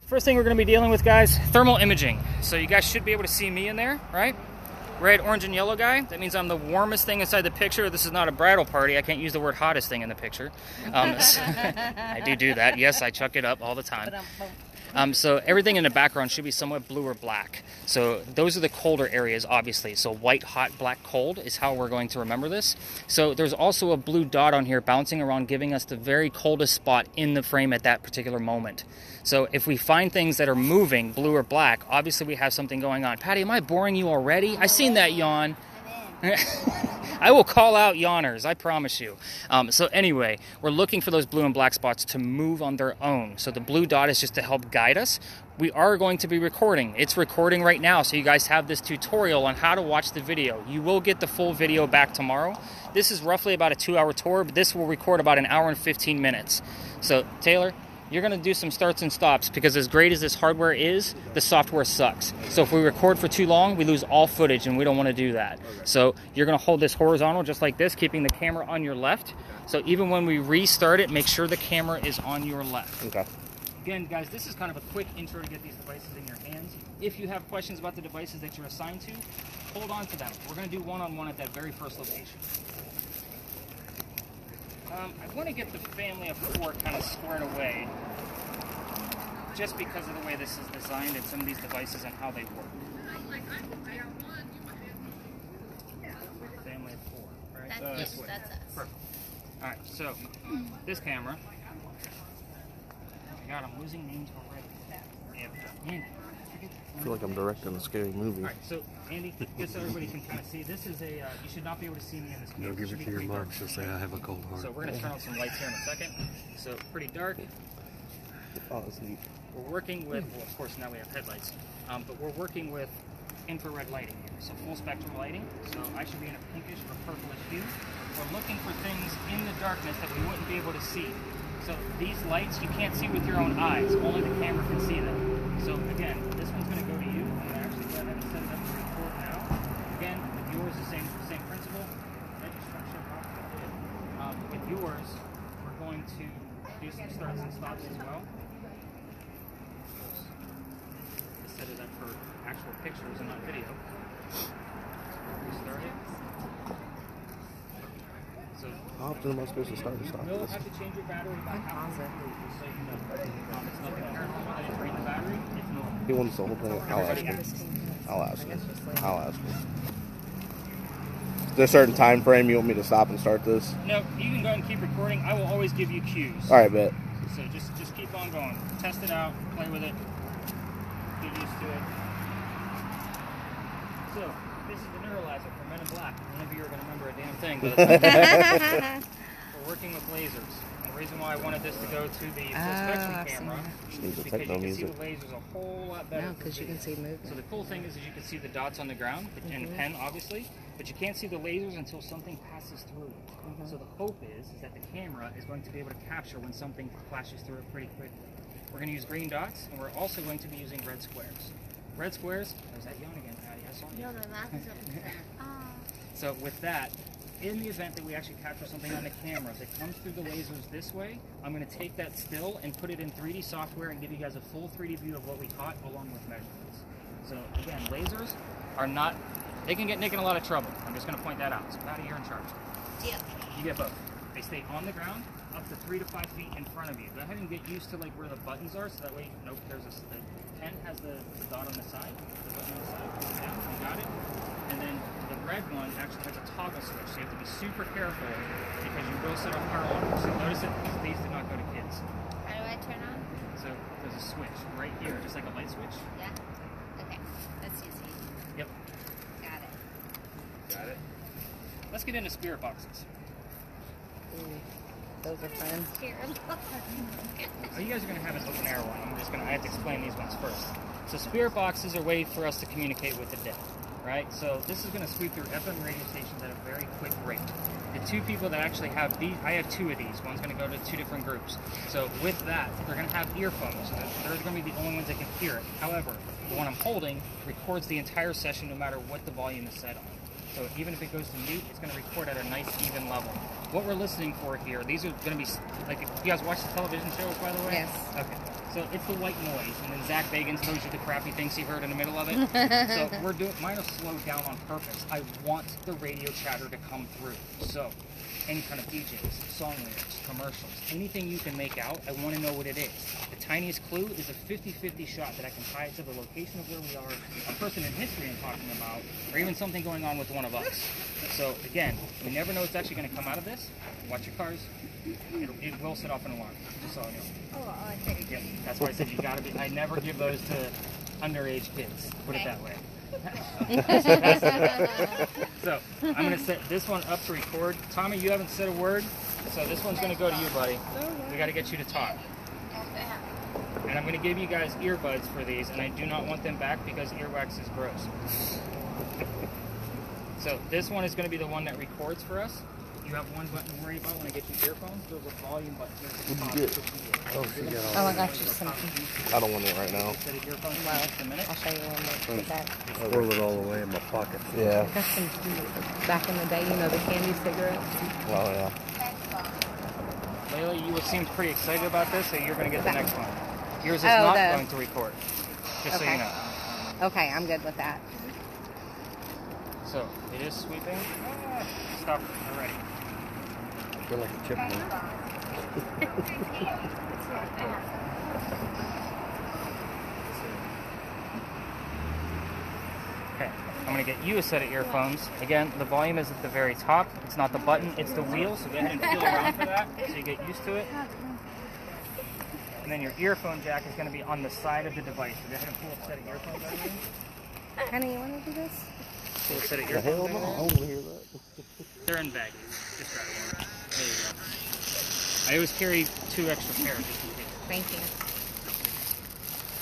First thing we're going to be dealing with, guys, thermal imaging. So you guys should be able to see me in there, right? Red, orange, and yellow guy. That means I'm the warmest thing inside the picture. This is not a bridal party. I can't use the word hottest thing in the picture. I do that. Yes, I chuck it up all the time. So everything in the background should be somewhat blue or black. So those are the colder areas, obviously. So white, hot, black, cold is how we're going to remember this. So there's also a blue dot on here bouncing around, giving us the very coldest spot in the frame at that particular moment. So if we find things that are moving, blue or black, obviously we have something going on. Patty, am I boring you already? I seen that yawn. I will call out yawners, I promise you. So anyway, we're looking for those blue and black spots to move on their own. So the blue dot is just to help guide us. We are going to be recording. It's recording right now, so you guys have this tutorial on how to watch the video. You will get the full video back tomorrow. This is roughly about a 2-hour tour, but this will record about an hour and 15 minutes. So Taylor, you're going to do some starts and stops because as great as this hardware is, the software sucks. So if we record for too long, we lose all footage and we don't want to do that. So you're going to hold this horizontal just like this, keeping the camera on your left. So even when we restart it, make sure the camera is on your left. Okay. Again, guys, this is kind of a quick intro to get these devices in your hands. If you have questions about the devices that you're assigned to, hold on to them. We're going to do one-on-one at that very first location. I want to get the family of 4 kind of squared away just because of the way this is designed and some of these devices and how they work. Family of 4, right? That's us. Perfect. All right, so this camera. God, I'm losing names already. Andy. I feel like I'm directing a scary movie. All right, so Andy, just so everybody can kind of see, this is a, you should not be able to see me in this camera. No, give it to your mom. She'll say I have a cold heart. So we're going to turn on some lights here in a second. So pretty dark. Oh, that's neat. We're working with, well, of course, now we have headlights, but we're working with infrared lighting here. So full spectrum lighting. So I should be in a pinkish or purplish hue. We're looking for things in the darkness that we wouldn't be able to see. So these lights you can't see with your own eyes. Only the camera can see them. So again, this one's going to go to you. I'm going to actually go ahead and set it up to record now. Again, with yours, the same principle. With yours, we're going to do some starts and stops as well. Set it up for actual pictures and not video. Restart it. So How often am I supposed to start or stop you'll this? have to change your battery about half an hour, just so you know. It's nothing paranormal that you drain the battery. It's normal. He wants the whole thing. I'll ask him. I'll ask him. I'll ask him. Is there a certain time frame you want me to stop and start this? No, you can go and keep recording. I will always give you cues. All right, bet. So just keep on going. Test it out. Play with it. Get used to it. So this is the neuralizer for Men in Black. None of you are going to remember a damn thing. But we're working with lasers. And the reason why I wanted this to go to the full spectrum camera is because you can see the lasers a whole lot better. No, because you can see movement. So the cool thing is you can see the dots on the ground and the pen, obviously, but you can't see the lasers until something passes through it. So the hope is that the camera is going to be able to capture when something flashes through it pretty quickly. We're going to use green dots, and we're also going to be using red squares. Red squares, there's that yawn again, Patty, I saw you. No, the mouth is open. So with that, in the event that we actually capture something on the camera, if it comes through the lasers this way, I'm going to take that still and put it in 3D software and give you guys a full 3D view of what we caught along with measurements. So again, lasers are not, they can get Nick in a lot of trouble. I'm just going to point that out. So Patty, you're in charge. Yep. You get both. They stay on the ground up to 3 to 5 feet in front of you. Go ahead and get used to like where the buttons are, so that way, nope, there's a, the pen has the dot on the side, the button on the side, down, you got it. And then the red one actually has a toggle switch, so you have to be super careful because you will set off power alarms. So notice it, these do not go to kids. How do I turn on? So there's a switch right here, just like a light switch. Yeah. Okay. That's easy. Yep. Got it. Got it. Let's get into spirit boxes. Ooh, those are fun. Oh, you guys are going to have an open air one. I have to explain these ones first. So spirit boxes are a way for us to communicate with the dead, right? So this is going to sweep through FM radio stations at a very quick rate. The 2 people that actually have these, I have 2 of these. One's going to go to 2 different groups. So with that, they're going to have earphones. So they're going to be the only ones that can hear it. However, the one I'm holding records the entire session no matter what the volume is set on. So even if it goes to mute, it's going to record at a nice even level. What we're listening for here, these are going to be, like, if you guys watch the television shows, by the way? Yes. Okay. So it's the white noise, and then Zach Bagans throws you the crappy things he heard in the middle of it. So we're doing, mine are slowed down on purpose. I want the radio chatter to come through. So any kind of DJs, song lyrics, commercials, anything you can make out, I want to know what it is. The tiniest clue is a 50-50 shot that I can tie it to the location of where we are, a person in history I'm talking about, or even something going on with one of us. So again, we never know what's actually going to come out of this. Watch your cars. It will set off an alarm, just so you know. Oh, I think. Yep, that's why I said you gotta be, I never give those to underage kids, put it that way. So, I'm gonna set this one up to record. Tommy, you haven't said a word, so this one's gonna go to you, buddy. We gotta get you to talk. And I'm gonna give you guys earbuds for these, and I do not want them back because earwax is gross. So, this one is gonna be the one that records for us. You have one button to worry about when I get you earphones. There's a volume button. What'd you get? Oh, I got you something. I don't want it right now. Set of earphones in Well, just a minute. I'll show you one more. Put that. I whirl it all the way in my pocket. Yeah. I got some back in the day, you know, the candy cigarettes. Oh, yeah. LEILA, you seemed pretty excited about this, so you're going to get the next one. Yours is Oh, not going to record, just so you know. Okay, I'm good with that. So, it is sweeping. Stop already. I feel like a chipmunk. Okay, I'm going to get you a set of earphones. Again, the volume is at the very top. It's not the button, it's the wheel, so go ahead and feel around for that so you get used to it. And then your earphone jack is going to be on the side of the device. So go ahead and pull a set of earphones out of here. Honey, you want to do this? Pull a set of The hell earphones no, out I of don't want to hear that. there. They're in baggies. Just grab one. There you go. I always carry 2 extra pairs just in case. Thank you.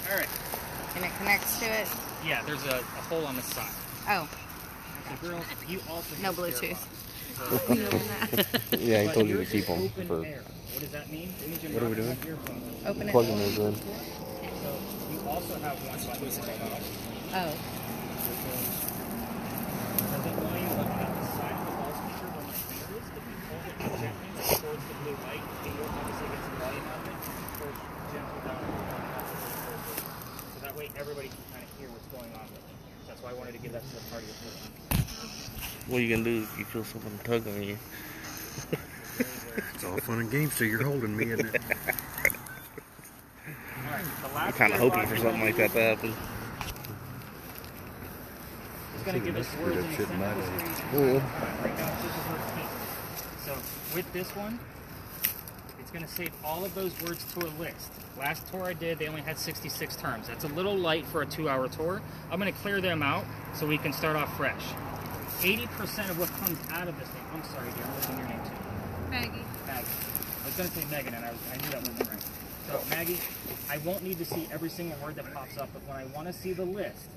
All right. And it connects to it? Yeah, there's a hole on the side. Oh, So girls, you also no use Bluetooth. earphones. Yeah, he But told you to yours keep is them open for air. What does that mean? It means you're What are we not gonna doing? have earphones. Open it. plugging those in. So you also have one button to turn off. Oh. So the volume button at the side of the wall speaker where my finger is, if you hold it gently towards the blue light, and you'll obviously get some volume out of it, push gently down. So that way everybody can kind of hear what's going on with it. That's why I wanted to give that to the party as well. What are you going to do if you feel someone tug on you? It's all fun and games till you're holding me, isn't it? I'm kind of hoping for something like that to happen. It's going to give us words in the Shit in my sentence day. where you right now it's just the word key. So with this one, it's going to save all of those words to a list. Last tour I did, they only had 66 terms. That's a little light for a 2-hour tour. I'm going to clear them out so we can start off fresh. 80% of what comes out of this thing, I'm sorry dear, what's your name too? Maggie. Maggie. I was going to say Megan, and I knew that wasn't right. So, Maggie, I won't need to see every single word that pops up, but when I want to see the list,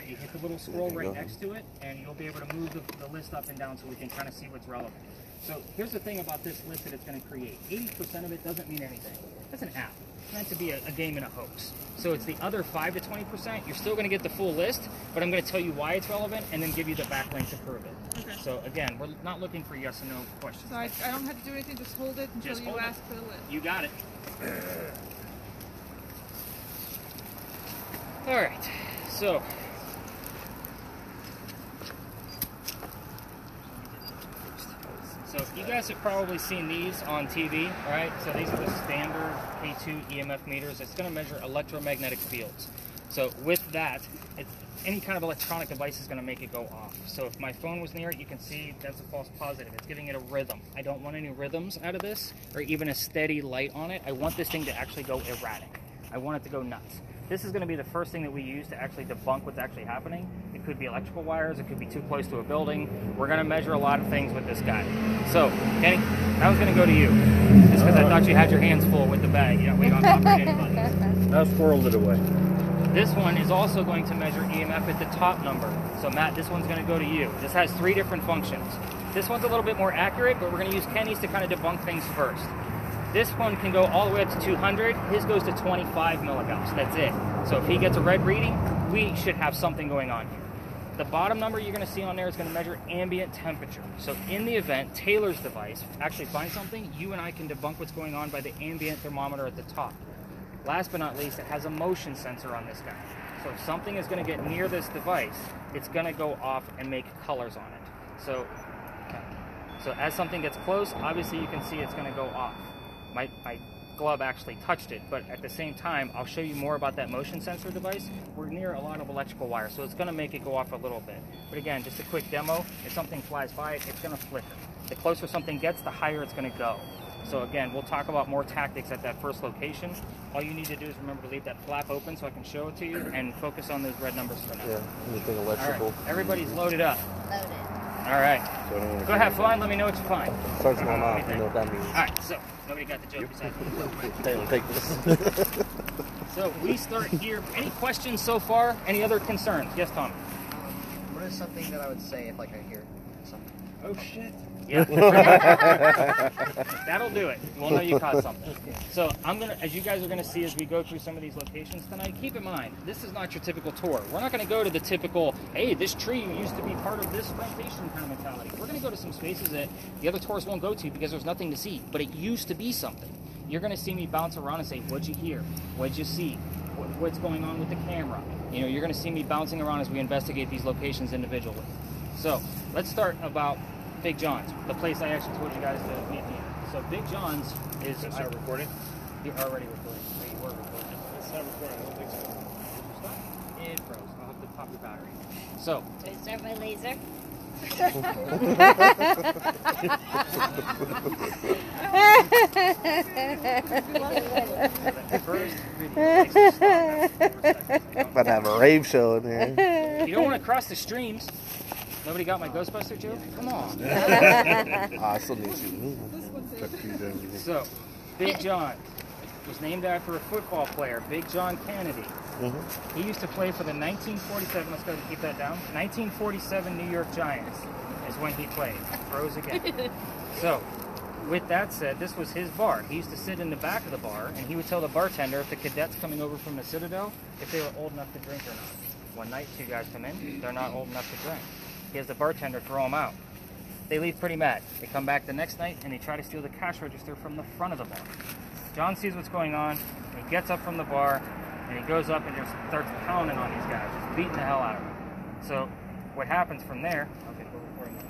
you hit the little scroll right next to it, and you'll be able to move the list up and down so we can kind of see what's relevant. So, here's the thing about this list that it's going to create. 80% of it doesn't mean anything. It's an app. It's meant to be a game and a hoax. So it's the other 5 to 20%. You're still going to get the full list, but I'm going to tell you why it's relevant and then give you the backlink to prove it. Okay. So again, we're not looking for yes or no questions. So I don't have to do anything, just hold it until Just you hold it. ask for the list. You got it. All right. So you guys have probably seen these on TV, right? So these are the standard K2 EMF meters. It's going to measure electromagnetic fields. So with that, any kind of electronic device is going to make it go off. So if my phone was near it, you can see that's a false positive. It's giving it a rhythm. I don't want any rhythms out of this or even a steady light on it. I want this thing to actually go erratic. I want it to go nuts. This is going to be the first thing that we use to actually debunk what's actually happening. It could be electrical wires. It could be too close to a building. We're going to measure a lot of things with this guy. So, Kenny, that was going to go to you. Just because I thought you had your hands full with the bag. You know, we don't operate any buttons. I squirreled it away. This one is also going to measure EMF at the top number. So Matt, this one's going to go to you. This has 3 different functions. This one's a little bit more accurate, but we're going to use Kenny's to kind of debunk things first. This one can go all the way up to 200. His goes to 25 milliamps. That's it. So if he gets a red reading, we should have something going on here. The bottom number you're going to see on there is going to measure ambient temperature. So in the event Taylor's device actually finds something, you and I can debunk what's going on by the ambient thermometer at the top. Last but not least, it has a motion sensor on this guy. So if something is going to get near this device, it's going to go off and make colors on it. So as something gets close, obviously you can see it's going to go off. My glove actually touched it, but at the same time, I'll show you more about that motion sensor device. We're near a lot of electrical wire, so it's going to make it go off a little bit. But again, just a quick demo. If something flies by it, it's going to flicker. The closer something gets, the higher it's going to go. So again, we'll talk about more tactics at that first location. All you need to do is remember to leave that flap open so I can show it to you, and focus on those red numbers for now. Yeah, anything electrical. All right, everybody's loaded up. Loaded. All right. So Go have fun. Let me know what you find. Starts going off. You know what that means. All right, so nobody got the joke besides me. Taylor, take this. So we start here. Any questions so far? Any other concerns? Yes, Tom. What is something that I would say if like I hear something? Oh shit. Yeah. That'll do it. We'll know you caught something. So as you guys are gonna see as we go through some of these locations tonight, keep in mind, this is not your typical tour. We're not gonna go to the typical, hey, this tree used to be part of this plantation kind of mentality. We're gonna go to some spaces that the other tourists won't go to because there's nothing to see, but it used to be something. You're gonna see me bounce around and say, what'd you hear? What'd you see? What's going on with the camera? You know, you're gonna see me bouncing around as we investigate these locations individually. So let's start about Big John's, the place I actually told you guys to meet me at. So Big John's is... Is that recording? You're already recording. So you were recording. It's not recording. I don't think so. Stop. It froze. I'll have to pop your battery. So... Do I start my laser? First video takes to start. 4 seconds. About to have a rave show in here. You don't want to cross the streams. Nobody got my Ghostbuster joke? Come on. I still need you. So, Big John was named after a football player, Big John Kennedy. He used to play for the 1947, let's go ahead and keep that down, 1947 New York Giants is when he played. Froze again. So, with that said, this was his bar. He used to sit in the back of the bar, and he would tell the bartender if the cadets coming over from the Citadel, if they were old enough to drink or not. One night, 2 guys come in, they're not old enough to drink. He has the bartender throw them out. They leave pretty mad. They come back the next night, and they try to steal the cash register from the front of the bar. John sees what's going on, and he gets up from the bar, and he goes up and just starts pounding on these guys, just beating the hell out of them. So what happens from there, okay, go recording that.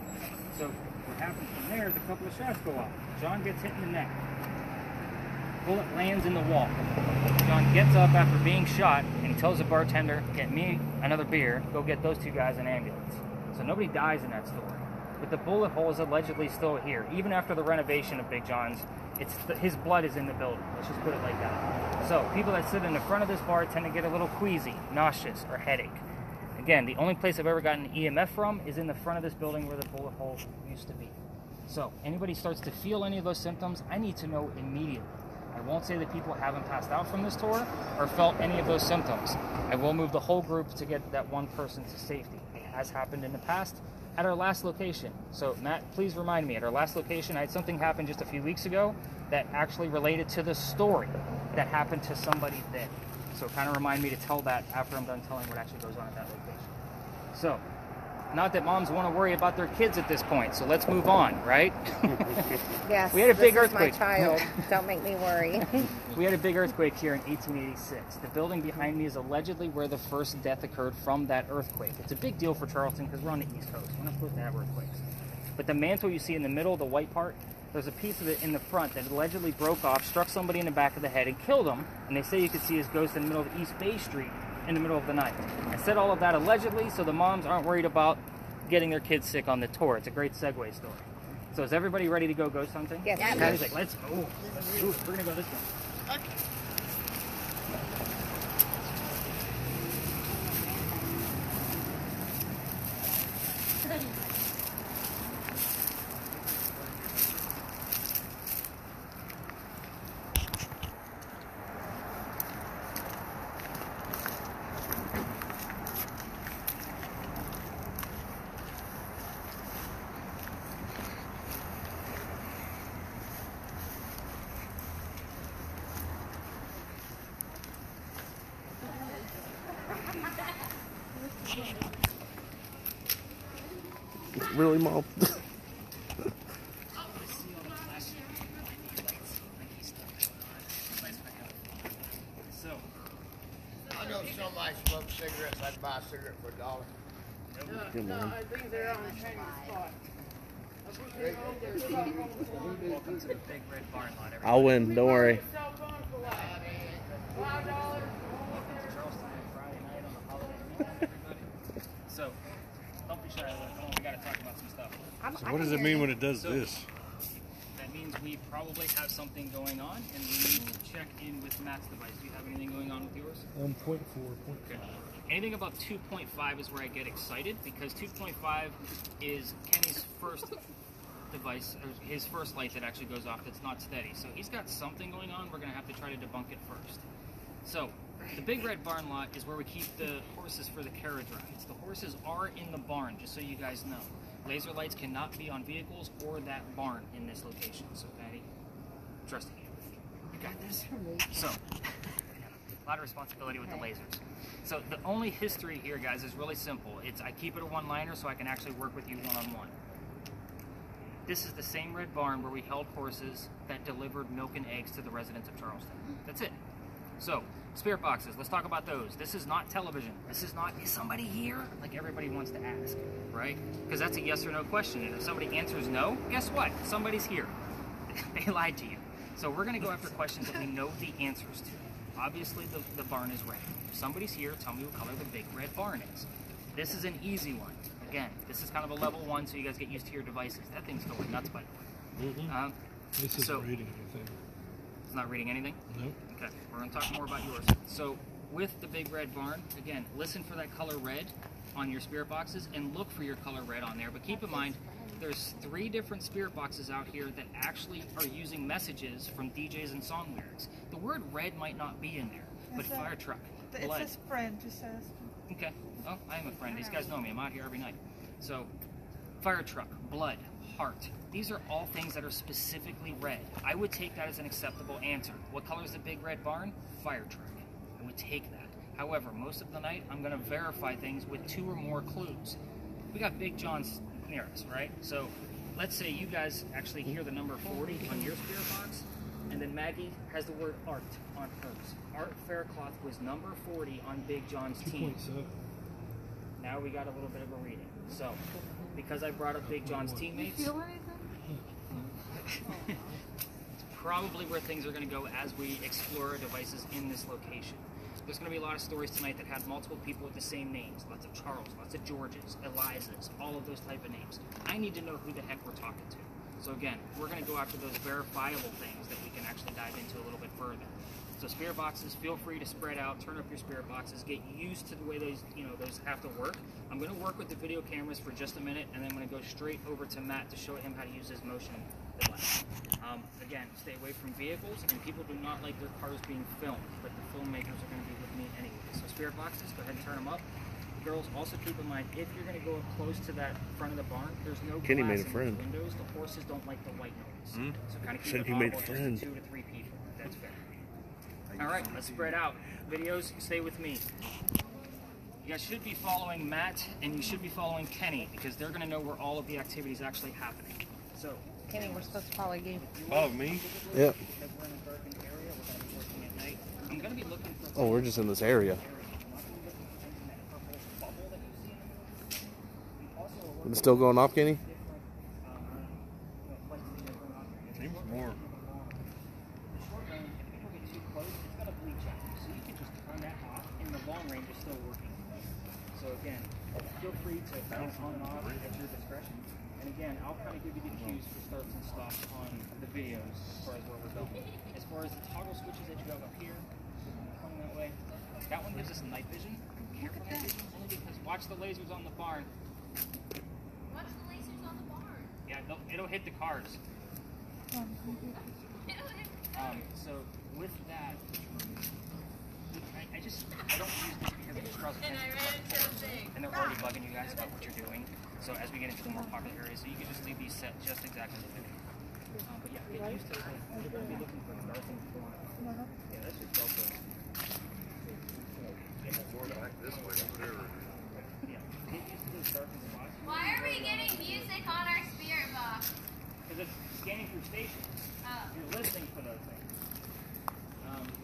So what happens from there is a couple of shots go off. John gets hit in the neck. Bullet lands in the wall. John gets up after being shot, and he tells the bartender, get me another beer, go get those 2 guys an ambulance. So nobody dies in that story. But the bullet hole is allegedly still here. Even after the renovation of Big John's, his blood is in the building. Let's just put it like that. So people that sit in the front of this bar tend to get a little queasy, nauseous, or headache. Again, the only place I've ever gotten an EMF from is in the front of this building where the bullet hole used to be. So anybody starts to feel any of those symptoms, I need to know immediately. I won't say that people haven't passed out from this tour or felt any of those symptoms. I will move the whole group to get that one person to safety. It has happened in the past at our last location. So Matt, please remind me, at our last location, I had something happen just a few weeks ago that actually related to the story that happened to somebody there. So kind of remind me to tell that after I'm done telling what actually goes on at that location. So, not that moms want to worry about their kids at this point, so let's move on, right? Yes. We had a big this earthquake. Is my child. Don't make me worry. We had a big earthquake here in 1886. The building behind me is allegedly where the first death occurred from that earthquake. It's a big deal for Charleston because we're on the East Coast. We're not supposed to have earthquakes. But the mantle you see in the middle, the white part, there's a piece of it in the front that allegedly broke off, struck somebody in the back of the head, and killed him. And they say you could see his ghost in the middle of East Bay Street in the middle of the night. I said all of that allegedly so the moms aren't worried about getting their kids sick on the tour. It's a great segue story. So is everybody ready to go ghost hunting? Yes. Patty's like, let's go. Ooh, we're gonna go this way. Okay. Really, Mom? know somebody smokes cigarettes. I'd buy a cigarette for $1. Good morning. I think they're on the training spot. Welcome to the Big Red Barn Lot, everybody. I'll win. Don't worry. Cell phone for what? $5. Welcome to Charlestown Friday night on the holiday weekend, everybody. So, don't be shy. We got to talk about some stuff. So what does it mean when it does this? That means we probably have something going on, and we need to check in with Matt's device. Do you have anything going on with yours? 1.4. Okay. Anything about 2.5 is where I get excited, because 2.5 is Kenny's first device, or his first light that actually goes off that's not steady. So he's got something going on. We're going to have to try to debunk it first. So the Big Red Barn Lot is where we keep the horses for the carriage rides. The horses are in the barn, just so you guys know. Laser lights cannot be on vehicles or that barn in this location. So Patty, trust me, you got this. So a lot of responsibility with the lasers. So the only history here, guys, is really simple. I keep it a one-liner so I can actually work with you one-on-one. This is the same red barn where we held horses that delivered milk and eggs to the residents of Charlestown. That's it. So, spirit boxes, let's talk about those. This is not television. This is not, is somebody here? Like everybody wants to ask, right? Because that's a yes or no question. And if somebody answers no, guess what? Somebody's here. They lied to you. So we're going to go after questions that we know the answers to. Obviously, the barn is red. If somebody's here, tell me what color the Big Red Barn is. This is an easy one. Again, this is kind of a level 1, so you guys get used to your devices. That thing's going nuts, by the way. This isn't reading anything. It's not reading anything? Nope. Okay, we're going to talk more about yours. So, with the Big Red Barn, again, listen for that color red on your spirit boxes and look for your color red on there. But keep in mind, there's 3 different spirit boxes out here that actually are using messages from DJs and song lyrics. The word red might not be in there, but fire truck, It blood. says friend, just asking. Okay. Oh, I am a friend. These guys know me. I'm out here every night. So, fire truck, blood, heart. These are all things that are specifically red. I would take that as an acceptable answer. What color is the Big Red Barn? Fire truck. I would take that. However, most of the night, I'm going to verify things with 2 or more clues. We got Big John's near us, right? So, let's say you guys actually hear the number 40 on your spirit box, and then Maggie has the word art on hers. Art Faircloth was number 40 on Big John's team. 2.7. Now we got a little bit of a reading. So, because I brought up Big John's teammates, Feel anything? it's probably where things are going to go as we explore our devices in this location. There's going to be a lot of stories tonight that have multiple people with the same names. Lots of Charles, lots of Georges, Elizas, all of those type of names. I need to know who the heck we're talking to. So again, we're going to go after those verifiable things that we can actually dive into a little bit further. So spirit boxes, feel free to spread out, turn up your spirit boxes, get used to the way those have to work. I'm going to work with the video cameras for just a minute, and then I'm going to go straight over to Matt to show him how to use his motion device. Again, stay away from vehicles, and people do not like their cars being filmed, but the filmmakers are going to be with me anyway. So spirit boxes, go ahead and turn them up. Girls, also keep in mind, if you're going to go up close to that front of the barn, there's no Kenny glass made a in friend. those windows. The horses don't like the white noise. So kind of keep Said it he made a audible, friend. just 2 to 3 people. That's fair. All right, let's spread out. Videos, stay with me. You guys should be following Matt, and you should be following Kenny, because they're going to know where all of the activity is actually happening. So, Kenny, we're supposed to follow you. Follow me. Yep. because we're in a darkened area, we're going to be working at night. I'm going to be looking for... Oh, we're just in this area. It's still going off, Kenny? Seems more. The short range, if people get too close, it's going to bleach out. So you can just turn that off, and the long range is still working. So again, feel free to bounce on and off at your discretion. And again, I'll kind of give you the cues for starts and stops on the videos as far as where we're going. As far as the toggle switches that you have up here, coming that way, that one gives us night vision. Careful night vision, only because watch the lasers on the barn. Watch the lasers on the barn. Yeah, it'll hit the cars. So with that, I don't use this because it just draws attention to the thing. And they're already bugging you guys about what you're doing. So as we get into the more popular areas, so you can just leave these set just exactly as they do. But yeah, get used to it. You're going to be looking for darkened corners. Yeah, that's just Velcro. Going back this way or whatever. Yeah, get used to those darkened spots. Why are we getting music on our spirit box? Because it's scanning through stations. Oh. You're listening for those things.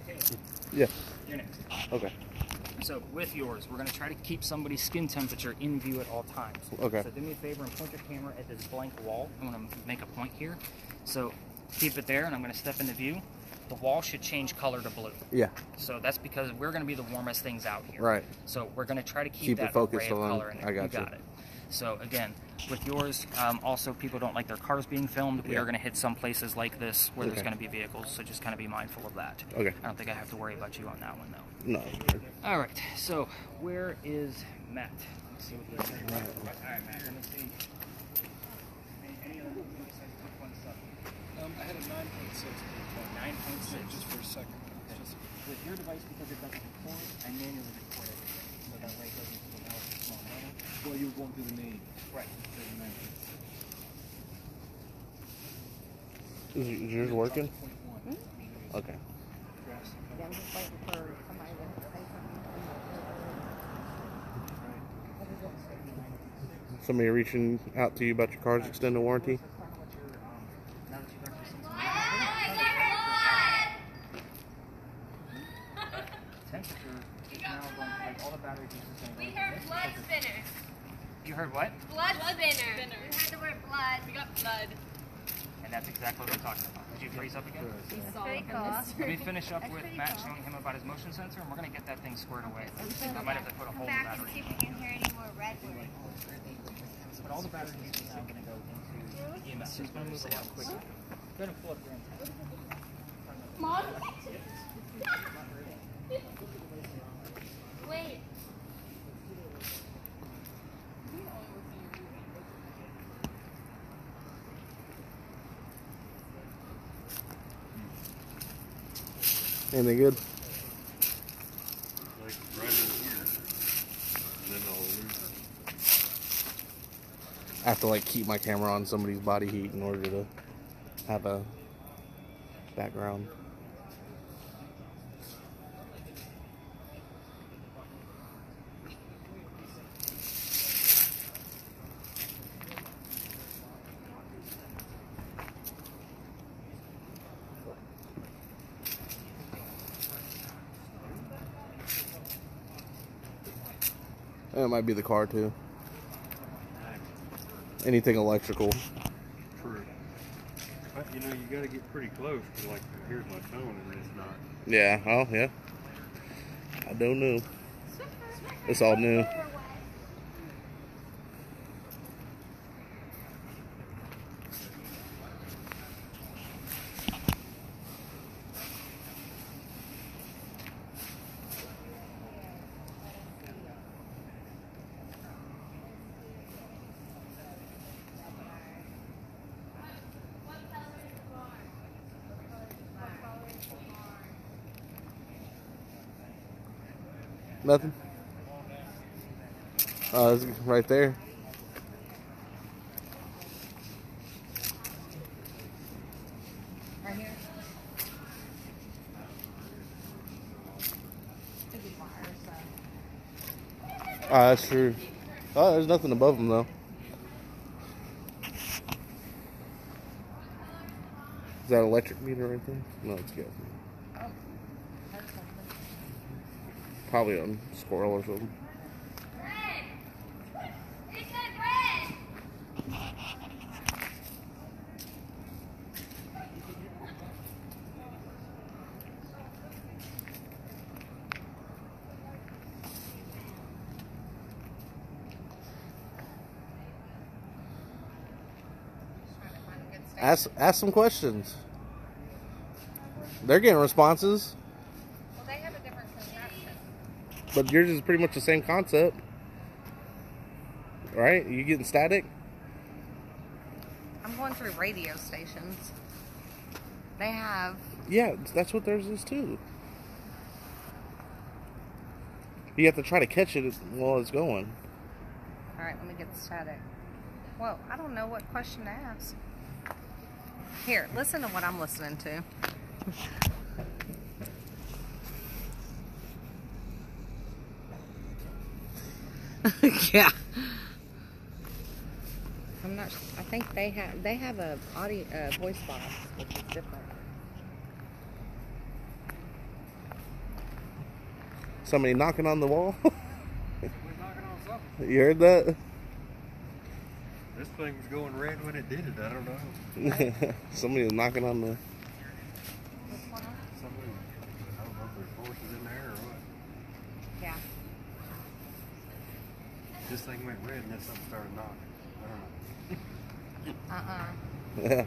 Taylor, Yeah. you're next. Okay. So with yours, we're going to try to keep somebody's skin temperature in view at all times. Okay. So do me a favor and point your camera at this blank wall. I'm going to make a point here. So keep it there, and I'm going to step into view. The wall should change color to blue. Yeah. So that's because we're going to be the warmest things out here. Right. So we're going to try to keep it that focused array of on. color in there. I got you. Got it. So again, with yours, also people don't like their cars being filmed. We are going to hit some places like this where there's going to be vehicles, so just kind of be mindful of that. Okay. I don't think I have to worry about you on that one, though. No. All right, so where is Matt? Let's see what he has. All right, Matt, let me see. Any other quick ones up? I had a 9.6. 9.6. Just for a second. Just With your device, because it doesn't record, I manually record it. So that way it doesn't go down to a small level. well, you were going through the name. Right. Is yours working? Okay. Yeah, I'm just waiting for somebody to say something. Somebody reaching out to you about your car's extended warranty? Temperature is now going to, like, all the battery juice is going to We go heard to blood this. spinners. You heard what? Blood spinner. We heard the word blood. We got blood. And that's exactly what we're talking about. Did you freeze up again? Pretty cool. Let me finish up with Matt showing him about his motion sensor, and we're going to get that thing squared away. I might have to put a Come hole in the back and battery. see if we can hear any more red words. But all the battery juice is now going to go into EMS. So it's going to move a lot quicker. Go ahead and pull up your antenna. Mom? Wait. Anything good? Like right in here. And then I'll lose it. I have to like keep my camera on somebody's body heat in order to have a background. And it might be the car too. Anything electrical. True. But you know, you got to get pretty close. 'Cause, like, here's my phone and it's not. Yeah, oh yeah. I don't know. It's all new. Nothing? Oh, it's right there. Right here. Oh, that's true. Oh, there's nothing above them though. Is that electric meter right there? No, it's gas meter. Probably on squirrel or something. Red. It said red. Ask some questions. They're getting responses, Well, they have a different contraption. but yours is pretty much the same concept, right? You getting static? I'm going through radio stations. They have. Yeah, that's what theirs is too. You have to try to catch it while it's going. All right, let me get the static. Well, I don't know what question to ask. Here, listen to what I'm listening to. Yeah. I'm not. I think they have a audio voice box, which is different. somebody knocking on the wall? We're knocking on something. You heard that? This thing was going red when it did it. I don't know. Somebody was knocking on the... Somebody, I don't know if there's horses in there or what. Yeah. This thing went red and then something started knocking. I don't know. Yeah.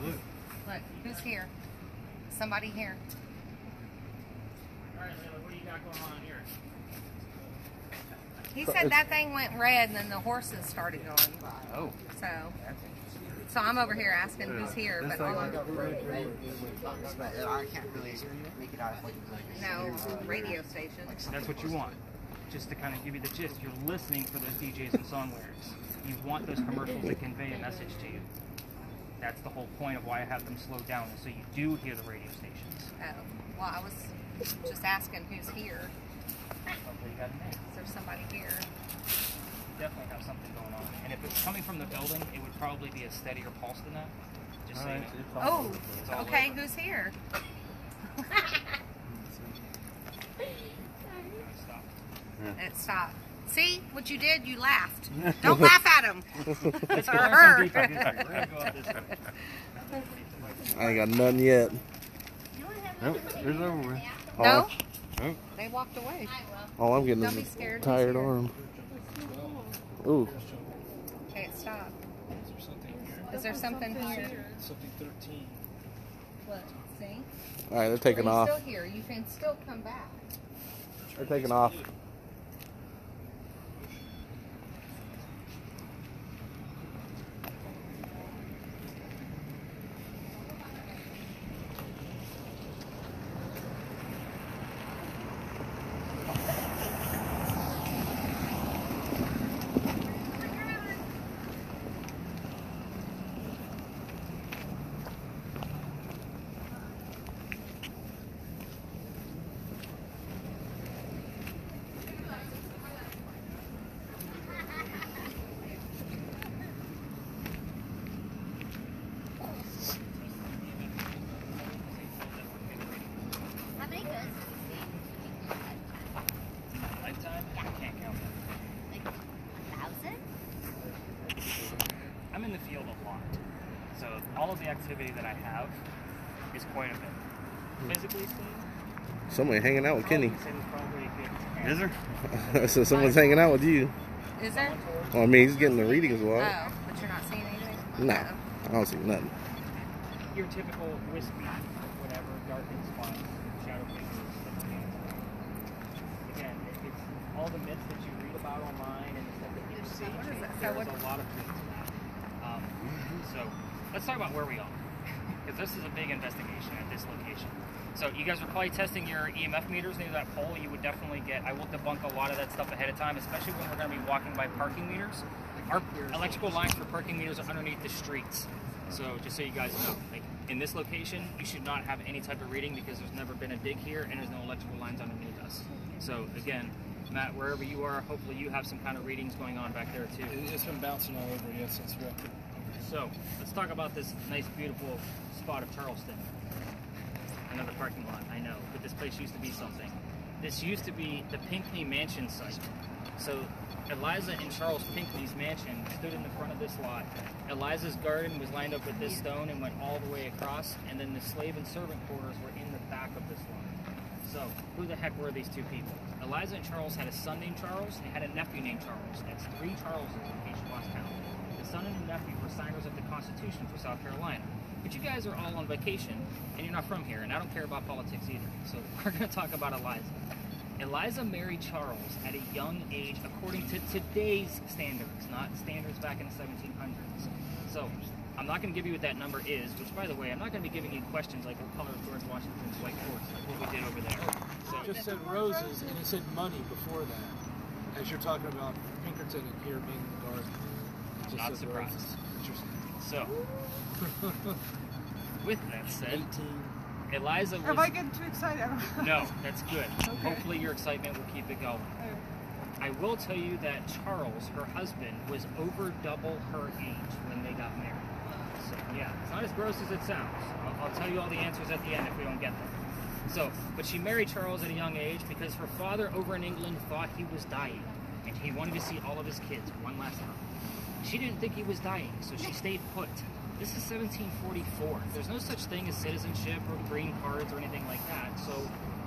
Look. Look, who's here? Somebody here. All right, so what do you got going on here? He said that thing went red and then the horses started going. Oh. So I'm over here asking who's here, but I can't really make it out. no radio station. That's what you want. Just to kind of give you the gist. You're listening for those DJs and song lyrics. You want those commercials to convey a message to you. That's the whole point of why I have them slowed down, is so you do hear the radio stations. Oh, well, I was just asking who's here. Hopefully you got a name. Is there somebody here? Definitely have something going on. And if it's coming from the building, it would probably be a steadier pulse than that. Just so you know. Oh, It's all okay, over. who's here? Stop. It stopped. See what you did? You laughed. Don't laugh at him. Let's Or go her. some deeper. We're gonna go out this way. I ain't got nothing yet. Nope, there's over with. No? Nope. They walked away. All I'm getting Don't be is scared. a tired He's here. arm. Ooh. Okay, it stopped. Is there something here? Is there something here? Something 13. Look, see? All right, they're taking Are you off. still here? You can still come back. They're taking off. How many ghosts have you seen? Lifetime? I can't count that. Like 1,000? I'm in the field a lot. So all of the activity that I have is quite a bit. Physically speaking, Somebody hanging out with Kenny. I would say there's probably a good 10. Is there? So someone's hanging out with you. Is there? Well, I mean, he's getting the readings a Oh, lot. but you're not seeing anything? No, Uh-oh. I don't see nothing. Your typical wispy, whatever, darkened spots, shadow figures, stuff like that. Again, it's all the myths that you read about online and the stuff that you see. What is that? So There's what- a lot of truth to that. So let's talk about where we are, because this is a big investigation at this location. So you guys are probably testing your EMF meters near that pole. You would definitely get, I will debunk a lot of that stuff ahead of time, especially when we're going to be walking by parking meters. Our electrical lines for parking meters are underneath the streets. So just so you guys know, like in this location, you should not have any type of reading because there's never been a dig here and there's no electrical lines underneath us. So again, Matt, wherever you are, hopefully you have some kind of readings going on back there too. It's been bouncing all over, yes, that's right. So let's talk about this nice, beautiful spot of Charleston. Another parking lot, I know, but this place used to be something. This used to be the Pinkney Mansion site. So Eliza and Charles Pinkney's mansion stood in the front of this lot. Eliza's garden was lined up with this stone and went all the way across, and then the slave and servant quarters were in the back of this lot. So who the heck were these two people? Eliza and Charles had a son named Charles. They had a nephew named Charles. That's 3 Charleses in case you lost count. The son and the nephew were signers of the Constitution for South Carolina. But you guys are all on vacation, and you're not from here, and I don't care about politics either. So we're going to talk about Eliza. Eliza married Charles at a young age, according to today's standards, not standards back in the 1700s. So I'm not going to give you what that number is, which, by the way, I'm not going to be giving you questions like what color is George Washington's white horse, like what we did over there. So It just said roses, and it said money before that. As you're talking about Pinkerton and here being in the garden. It just Not said surprised. roses. Interesting. So, with that said, 18. Eliza was... Am I getting too excited? No, that's good. Hopefully your excitement will keep it going. I will tell you that Charles, her husband, was over double her age when they got married. So, yeah, it's not as gross as it sounds. I'll tell you all the answers at the end if we don't get them. So, but she married Charles at a young age because her father over in England thought he was dying, and he wanted to see all of his kids one last time. She didn't think he was dying, so she stayed put. This is 1744. There's no such thing as citizenship or green cards or anything like that. So,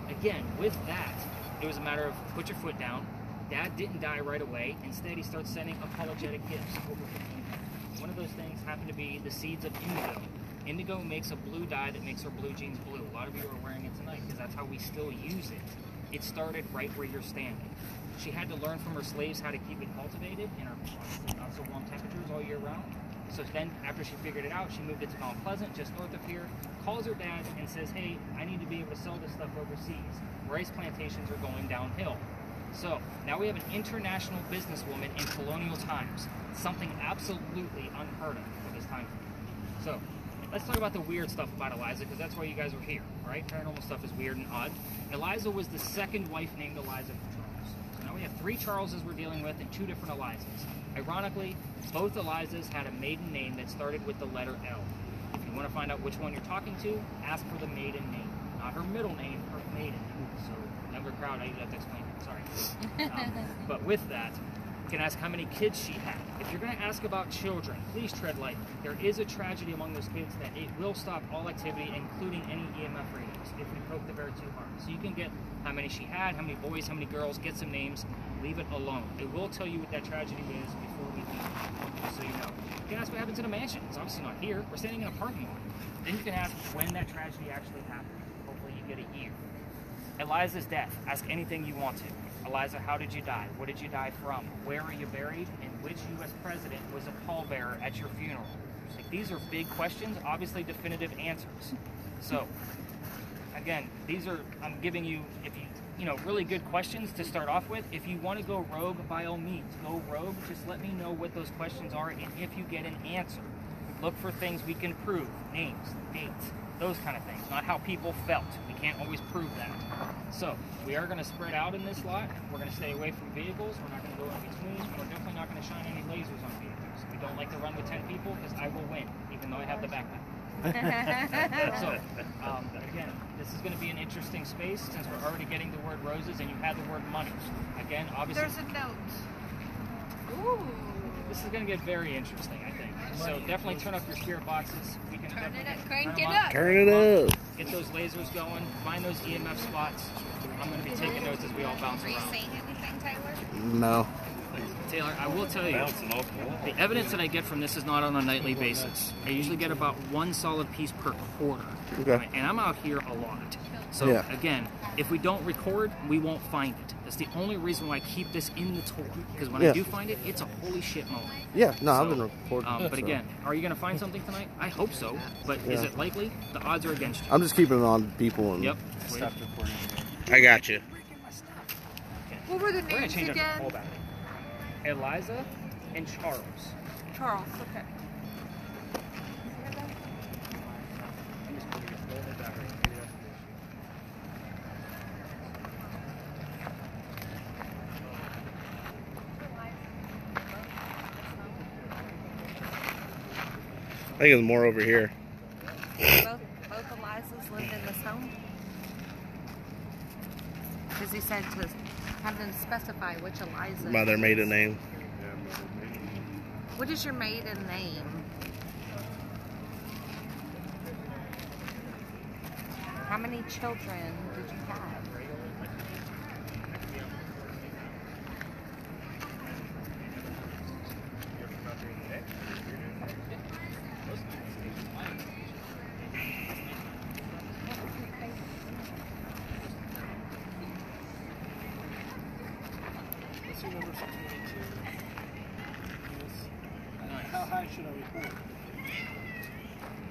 again, with that, it was a matter of put your foot down. Dad didn't die right away. Instead, he starts sending apologetic gifts over 15 times. One of those things happened to be the seeds of indigo. Indigo makes a blue dye that makes our blue jeans blue. A lot of you are wearing it tonight because that's how we still use it. It started right where you're standing. She had to learn from her slaves how to keep it cultivated in our not so warm temperatures all year round. So then, after she figured it out, she moved it to Mount Pleasant, just north of here, calls her dad and says, hey, I need to be able to sell this stuff overseas. Rice plantations are going downhill. So, now we have an international businesswoman in colonial times. Something absolutely unheard of for this time frame. So, let's talk about the weird stuff about Eliza, because that's why you guys are here, right? Paranormal stuff is weird and odd. Eliza was the second wife named Eliza for Charles. So now we have 3 Charleses we're dealing with and 2 different Elizas. Ironically, both Elizas had a maiden name that started with the letter L. If you want to find out which one you're talking to, ask for the maiden name. Not her middle name, her maiden name. So, younger crowd, I usually have to explain it. Sorry. But with that, you can ask how many kids she had. If you're going to ask about children, please tread lightly. There is a tragedy among those kids that it will stop all activity, including any EMF readings, if we poke the bear too hard. So you can get how many she had, how many boys, how many girls, get some names, leave it alone. It will tell you what that tragedy is before we leave, just so you know. You can ask what happens in a mansion. It's obviously not here. We're standing in a parking lot. Then you can ask when that tragedy actually happened. Hopefully you get a year. Eliza's death. Ask anything you want to. Eliza, how did you die? What did you die from? Where are you buried? And which U.S. president was a pallbearer at your funeral? Like, these are big questions, obviously definitive answers. So, again, these are, I'm giving you, if you know, really good questions to start off with. If you want to go rogue, by all means, go rogue. Just let me know what those questions are, and if you get an answer, look for things we can prove, names, dates, those kind of things, not how people felt. We can't always prove that. So, we are going to spread out in this lot. We're going to stay away from vehicles. We're not going to go in between. And we're definitely not going to shine any lasers on vehicles. We don't like to run with 10 people because I will win, even though I have the backpack. So, again, this is going to be an interesting space since we're already getting the word roses and you had the word money. Again, obviously... There's a note. Ooh. This is going to get very interesting, I think. So definitely turn up your spirit boxes. We can Turn it up, definitely crank turn it them up. Turn it up. Get those lasers going. Find those EMF spots. I'm going to be taking notes as we all bounce Are you around. saying anything, Taylor? No. Taylor, I will tell you, Bouncing off the wall. the evidence that I get from this is not on a nightly basis. I usually get about 1 solid piece per quarter. Okay. And I'm out here a lot. So Yeah. again, if we don't record, we won't find it. That's the only reason why I keep this in the tour. Because when I Yeah. do find it, it's a holy shit moment. Yeah, no, I've So, been recording. but so. again, are you going to find something tonight? I hope so. But is Yeah. it likely? The odds are against you. I'm just keeping it on people. And Yep. Stop recording. I got you. What were the We're going to names change our again? call back. Eliza and Charles. Charles, okay. I'm just putting it slowly back right. Maybe that's the issue. I think it's more over here. Both Elizas lived in this home? Because he said to have them specify which Eliza. By their maiden name. What is your maiden name? How many children did you have? Let's see number 22. Nice. How high should I record?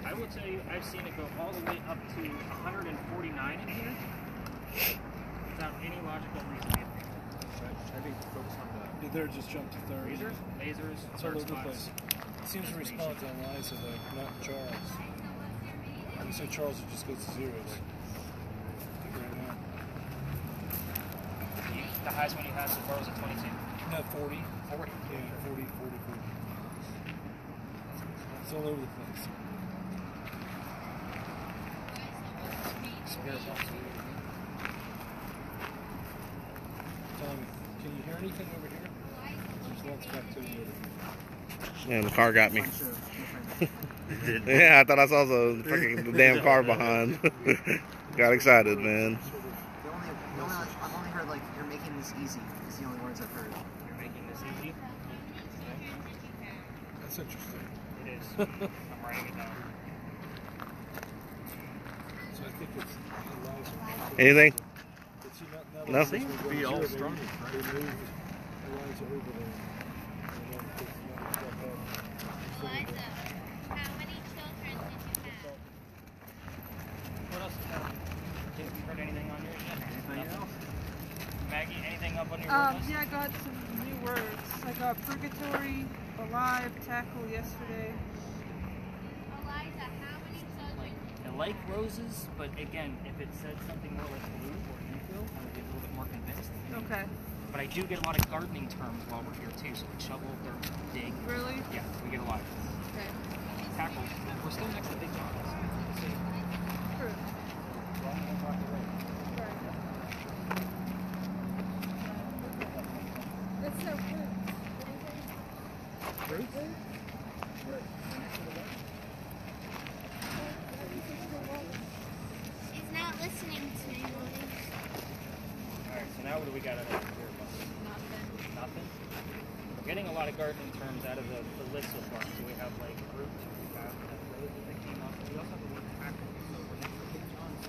I will tell you, I've seen it go all the way up to 149 in here without any logical reason. I think focus on the. Did there just jump to 30? Lasers, It's all dark over the place. spots. It seems to respond to Eliza though, not Charles. When you say Charles, it just goes to zeros. Right now. The highest one you had so far was a 22. No, 40. 40. Yeah, 40. It's all over the place. Spirit box. there anything over here? There's lots of activity over here. Man, the car got me. Yeah, I thought I saw the fucking damn car behind. Got excited, man. I've only heard like you're making this easy. Is the only words I've heard. You're making this easy. That's interesting. It is. I'm writing it down. So I think it's Eliza. Anything? But see, now No? that Seems to be all strong. They moved Eliza over there. And then because now we've got that. Eliza, how many children did you have? What else is happening? Have you heard anything on yours yet? Anything else? Maggie, anything up on your list? Yeah, I got some new words. I got purgatory, alive, tackle yesterday. Eliza, how many children? I like roses, but again, if it said something more like blue or infill, I would be a little bit more convinced. Okay. But I do get a lot of gardening terms while we're here too. So like shovel, dirt, dig. Really? Yeah, we get a lot. Okay. Tackle. We're still next to Big John's. True. That's so good. She's not listening to you. Alright, so now what do we got out of here? Nothing? We're getting a lot of gardening terms out of the list so far. So we have like root, we have roses that came up. We also have the word tackle. So we're next to Big John's.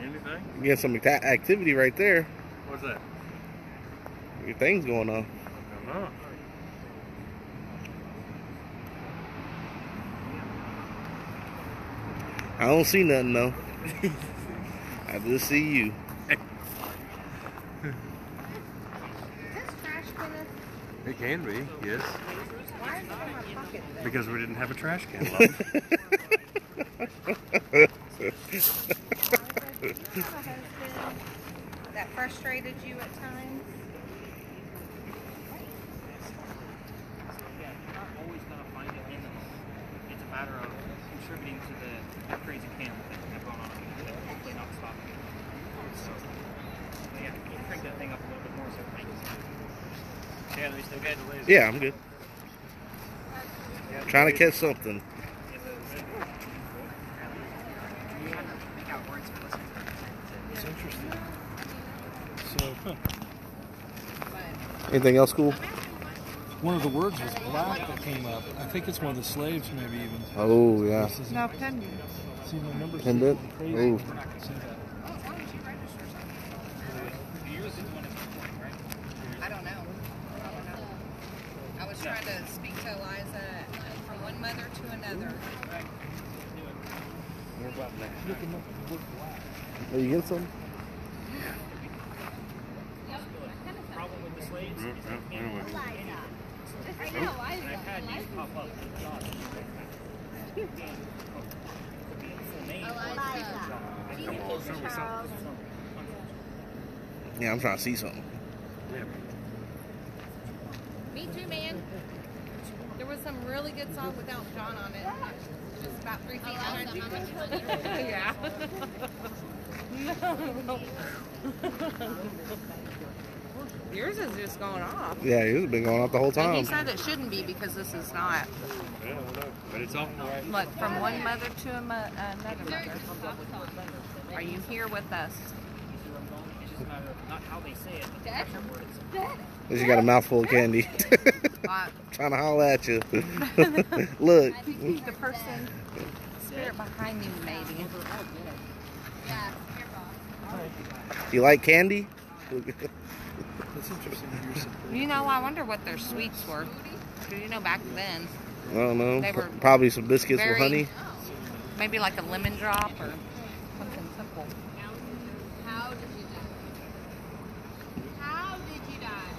Anything? You get some activity right there. What's that? Your thing's going on. I don't know. I don't see nothing though. I just see you. Is this trash, Kenneth? It can be, yes. Why is it in my pocket then? Because we didn't have a trash can. Love. Do you have a husband that frustrated you at times? So again, you're not always going to find it in the moment. It's a matter of contributing to the crazy camera that we have going on and hopefully not stopping it. So, yeah, you can crank that thing up a little bit more so it makes sense. Yeah, are we still good? Yeah, I'm good. Trying to catch something. It's interesting. So, Anything else cool? one of the words was black that came up. I think it's one of the slaves, maybe even. Oh yeah. This isn't- No, pending. See, my numbers Pendant? are crazy. Ooh. See that? I don't know. I was trying to speak to Eliza from one mother to another. Oh, you get some? Problem with the slaves is Anyway. I know, I've had these pop up with John. Yeah, I'm trying to see something. Me too, man. There was some really good song without John on it. Just about 3 feet behind you. Yeah. No. Yours is just going off. Yeah, it's been going off the whole And he time. said it shouldn't be because this is not. Yeah, I know. But it's off the right. Look, from one mother to another mother. Are you here with us? It's just a matter of not how they say it, but the actual words. Cause you got a mouthful of candy. Trying to holler at you. Look. The person, spirit behind you, maybe. Yeah, You like candy? That's interesting. You know, I wonder what their sweets were. 'Cause you know, back then, I don't know. They were Probably some biscuits with very- honey. maybe like a lemon drop or something simple. How did you die? How did you die?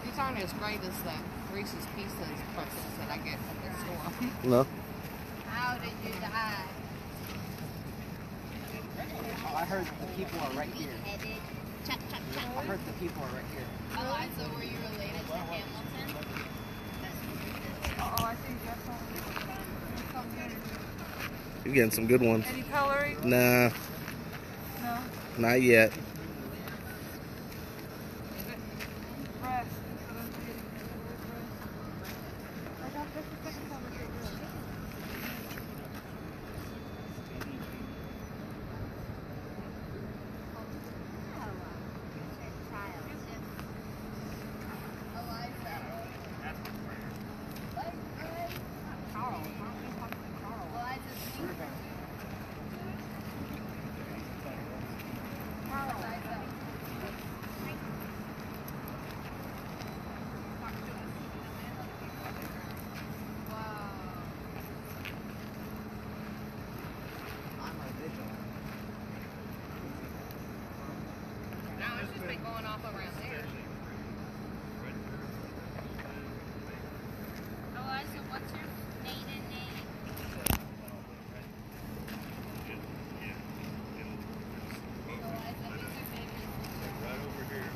These aren't as great as the Reese's Pieces pretzels that I get from the store. No. How did you die? Oh, I heard the people are right here. Beheaded. Chop, chop, chop. I heard the people are right here. Eliza, were you related to him? You're getting some good ones. Any coloring? Nah, No. not yet. Breast. I got just a second time. Now it's just been going off around there. Eliza, what's your maiden name? Eliza, who's your favorite? Right over here.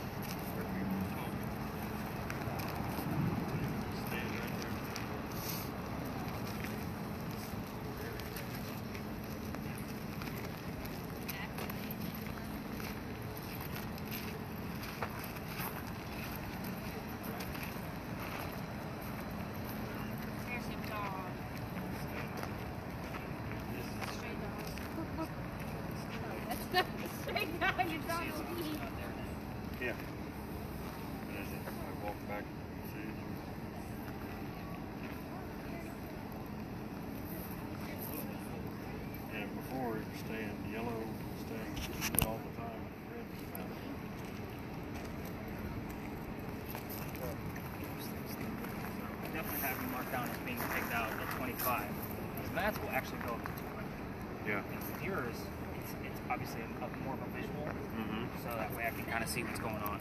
Where we were talking. Stand right there. Here's your dog. Stray dog. That's not a stray dog. Your dog will eat. Yeah. And as I walk back, see. And before it was staying yellow, staying good all the time. Red was about it. I definitely have you marked down as being picked out at 25. Because Matt's will actually go up to 200. Yeah. And with yours, it's obviously more of a visual, Mm-hmm. so that way I can kind of see what's going on.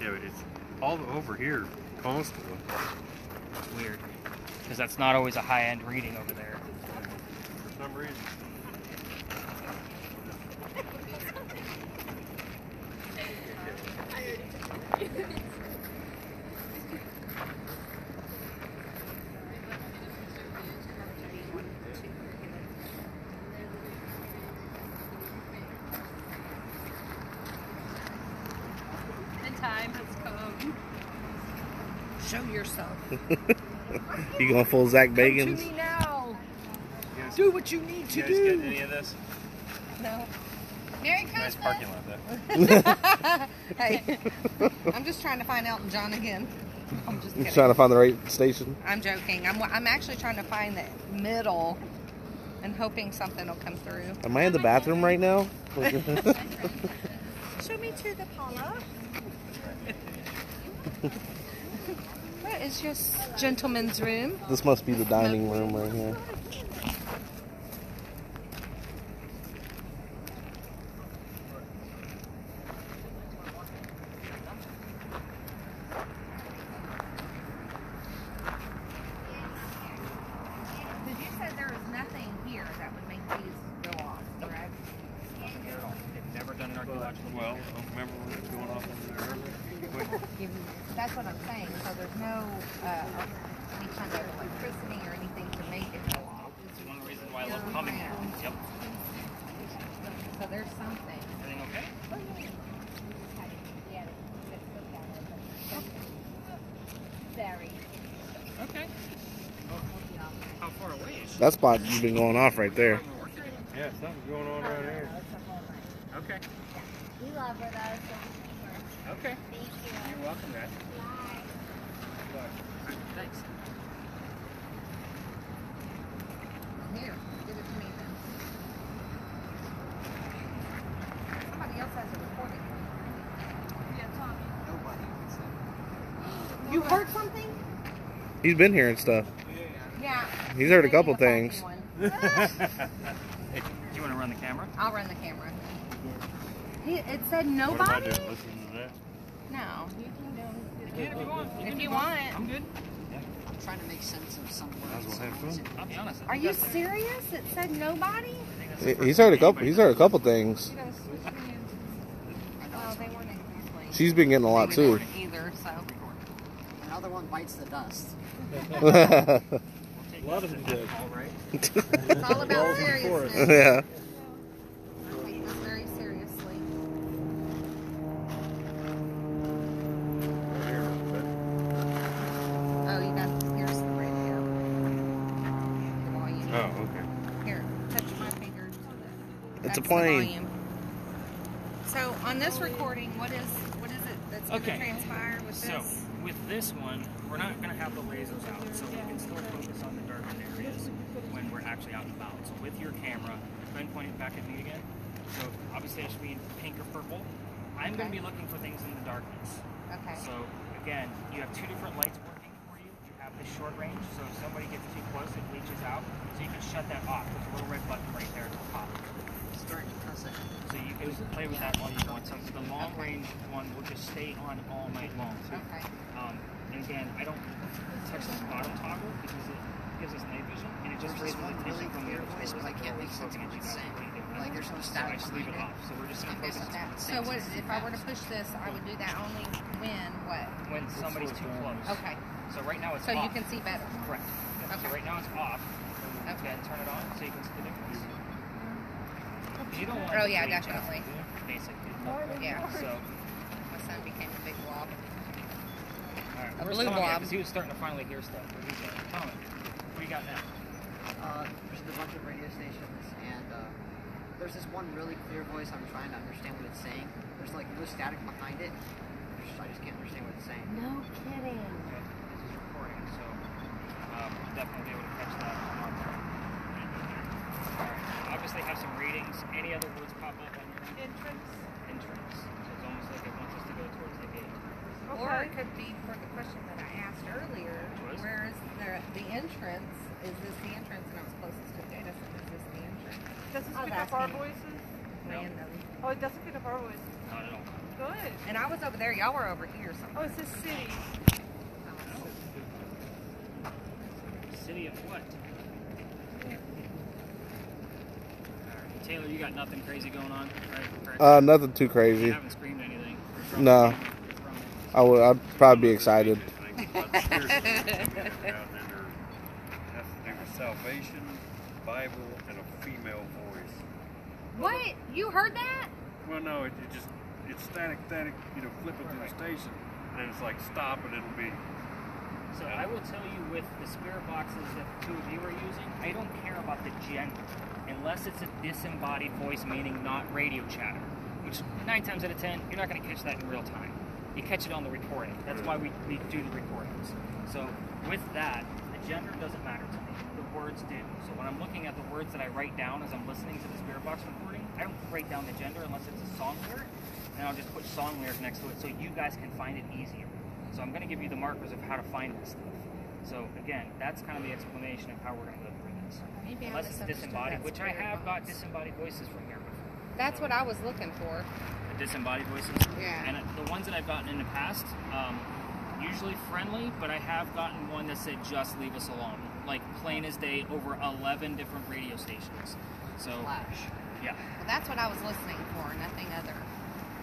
Yeah, but it's all over here constantly. It's weird. Because that's not always a high-end reading over there. For some reason. The time has come. Show yourself. You going full Zach Come to Bagans? me now. Do what you need to do. Get any of this? No. Merry Nice Christmas. parking lot there. Hey, I'm just trying to find Elton John again. I'm just You kidding. trying to find the right station? I'm joking. I'm actually trying to find the middle and hoping something will come through. Am I in the bathroom right now? Show me to the parlor. That is just gentleman's room. This must be the dining room right here. Did you say there was nothing here that would make these go off, correct? Nothing here at all. They've never done an archaeological. Well, remember when it was going off over there earlier? That's what I'm saying. So there's no any kind of electricity or anything to make it go off. It's one of the reasons why I love coming here. Yep. So there's something. Everything okay? Very. Okay. How far away is she? That spot you've been going off right there. Yeah, something's going on right here. Okay. We love her though. Okay. Thank you. You're welcome, guys. Thanks. Here, give it to me then. Somebody else has a recording. Nobody. You heard something? He's been here and stuff. Yeah. He's heard a Maybe couple the funky things. one. Hey, do you want to run the camera? I'll run the camera. It said What am I nobody? doing? Listening to that? No, you can go. You can if you want. If you want. I'm good. I'm trying to make sense of some Might as words. well have fun. I'll be honest. Are you serious? It said nobody? He's heard a couple. He's heard a couple things. Well, they weren't exactly. She's been getting a lot too. Either, so. Another one bites the dust. We'll take take A lot of this them as did. all right. It's all about seriousness. Yeah. I take this very seriously. Oh, you got, here's the radio. The volume. Oh, okay. Here, touch my finger. It's a That's the plane. volume. So on this recording, what is it that's going to Okay. transpire with So this? with this one, we're not going to have the lasers out, so we can still focus on the darkened areas when we're actually out and about. So with your camera, go ahead and point it back at me again. So obviously it should be in pink or purple. I'm going to be looking for things in the darkness. Okay. So again, you have two different lights working for you. You have the short range, so if somebody gets too close, it bleaches out. So you can shut that off. There's a little red button right there at the top. Start pressing. So you can play with that while you want. So the long range one will just stay on all night long. So, Okay. and again, I don't touch this bottom toggle because it gives us night vision and it just There's raises one attention really from the clear other voice, stores but I that can't are make sense of always what it's focusing on saying. what you're doing. Like, there's no So I static just leave it behind off. So we're just going to Can't focus make on sense. So what, if I were to push this, I would do that only what? when somebody's too close. Okay. So right now it's So off. you can see better. Correct. So Okay. right now it's off. Okay. Then turn it on so you can see the difference. You don't want Oh, it to yeah, bleach out, definitely. basically. Yeah. So, My son became a big blob. alright, A where's blue Tommy at? blob. 'Cause he was starting to finally hear stuff. Where's he at? Tommy, what do you got now? There's a bunch of radio stations, and there's this one really clear voice. I'm trying to understand what it's saying. There's like no static behind it. I just can't understand what it's saying. No kidding. Okay, this is recording, so we'll definitely be able to catch that on there. Alright, obviously have some ratings. Any other words pop up on your Entrance. entrance? So it's almost like it wants us to go towards the gate. Or Okay. it could be for the question that I asked earlier. Was? Where is the entrance? Is this the entrance? And I was closest to the gate. I said, is this the entrance? Does this Oh, pick that's up our me. voices? Random. Oh, it doesn't pick up our voices. Not at all. Good. And I was over there. Y'all were over here Oh, somewhere. it says city. City of what? Alright, Taylor, you got nothing crazy going on, right? Correct? Nothing too You crazy. haven't screamed anything. From No. from- I'd probably be excited. Has to do with salvation, Bible, and a female voice. What? You heard that? Well, no, it's static, flipping through the station, and then it's like stop, and it'll be. So I will tell you with the spirit boxes that the two of you are using, I don't care about the gender, unless it's a disembodied voice, meaning not radio chatter, which 9 times out of 10, you're not going to catch that in real time. You catch it on the recording. That's why we do the recordings. So with that, the gender doesn't matter to me. The words do. So when I'm looking at the words that I write down as I'm listening to the spirit box recording, I don't write down the gender unless it's a song lyric, and I'll just put song lyric next to it so you guys can find it easier. So I'm going to give you the markers of how to find this stuff. So again, that's kind of the explanation of how we're going to go through this. Maybe I Unless it's misunderstood disembodied, that which I spirit have got box. disembodied voices from here before. That's what I was looking for. The disembodied voices. Yeah. And the ones that I've gotten in the past, usually friendly, but I have gotten one that said just leave us alone. Like plain as day over 11 different radio stations. So Flash. yeah. Well, that's what I was listening for, nothing other.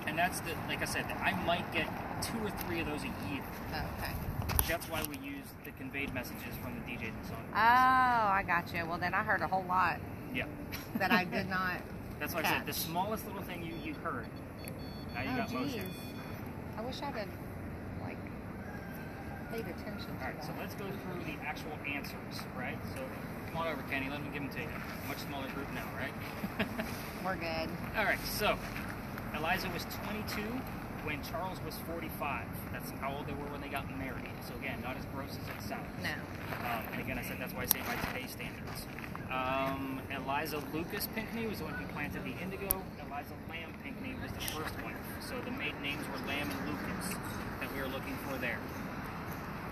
And that's the, like I said, I might get 2 or 3 of those a year. Oh, okay. That's why we use the conveyed messages from the DJs and song. Oh, I got you. Well, then I heard a whole lot Yeah. that I did not. That's why I said the catch. smallest little thing you heard. Now you Oh, got motion. geez. I wish I'd have, like, paid attention to Alright, that. so let's go through the actual answers, right? So come on over, Kenny. Let me give them to you. Much smaller group now, right? We're good. Alright, so Eliza was 22 when Charles was 45. That's how old they were when they got married. So again, not as gross as it sounds. No. And again, I said that's why I say by today's standards. Eliza Lucas Pinkney was the one who planted the indigo. Eliza Lamb Pinkney was the first wife. So the maiden names were Lamb and Lucas that we were looking for there.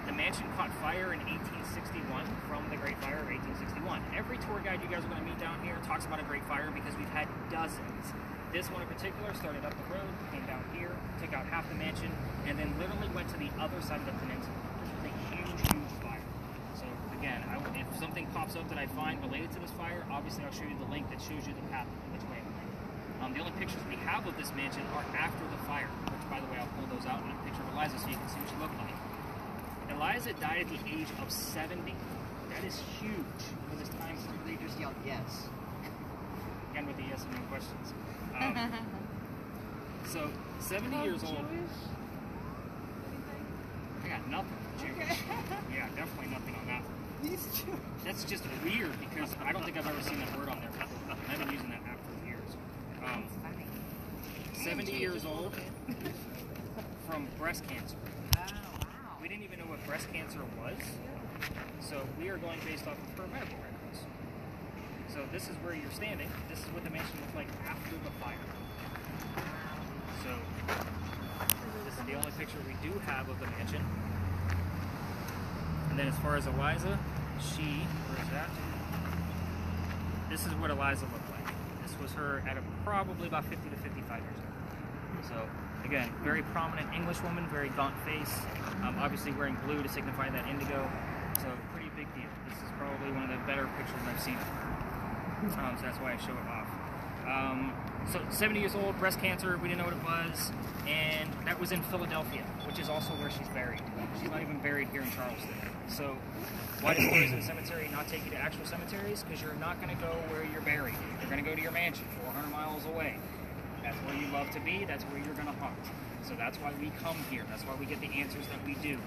The mansion caught fire in 1861 from the Great Fire of 1861. Every tour guide you guys are going to meet down here talks about a Great Fire because we've had dozens. This one in particular started up the road, came down here, took out half the mansion, and then literally went to the other side of the peninsula. This was a huge, huge fire. So again, if something pops up that I find related to this fire, obviously I'll show you the link that shows you the path which way it went. The only pictures we have of this mansion are after the fire, which by the way, I'll pull those out in a picture of Eliza so you can see what she looked like. Eliza died at the age of 70. That is huge for this time frame. They just yelled yes. Again with the yes and no questions. So, 70 years old. I got nothing for Jewish. Yeah, definitely nothing on that one. That's just weird because I don't think I've ever seen that word on there before. I've been using that app for years. 70 years old from breast cancer. We didn't even know what breast cancer was, so we are going based off of her medical records. So this is where you're standing. This is what the mansion looked like after the fire. So this is the only picture we do have of the mansion. And then as far as Eliza, where is that? This is what Eliza looked like. This was her at probably about 50 to 55 years old. So again, very prominent English woman, very gaunt face, obviously wearing blue to signify that indigo. So pretty big deal. This is probably one of the better pictures I've seen of her. So that's why I show it off. So 70 years old, breast cancer, we didn't know what it was, and that was in Philadelphia, which is also where she's buried. She's not even buried here in Charleston. So why does Tourism Cemetery not take you to actual cemeteries? Because you're not going to go where you're buried. You're going to go to your mansion 400 miles away. That's where you love to be. That's where you're going to hunt. So that's why we come here. That's why we get the answers that we do.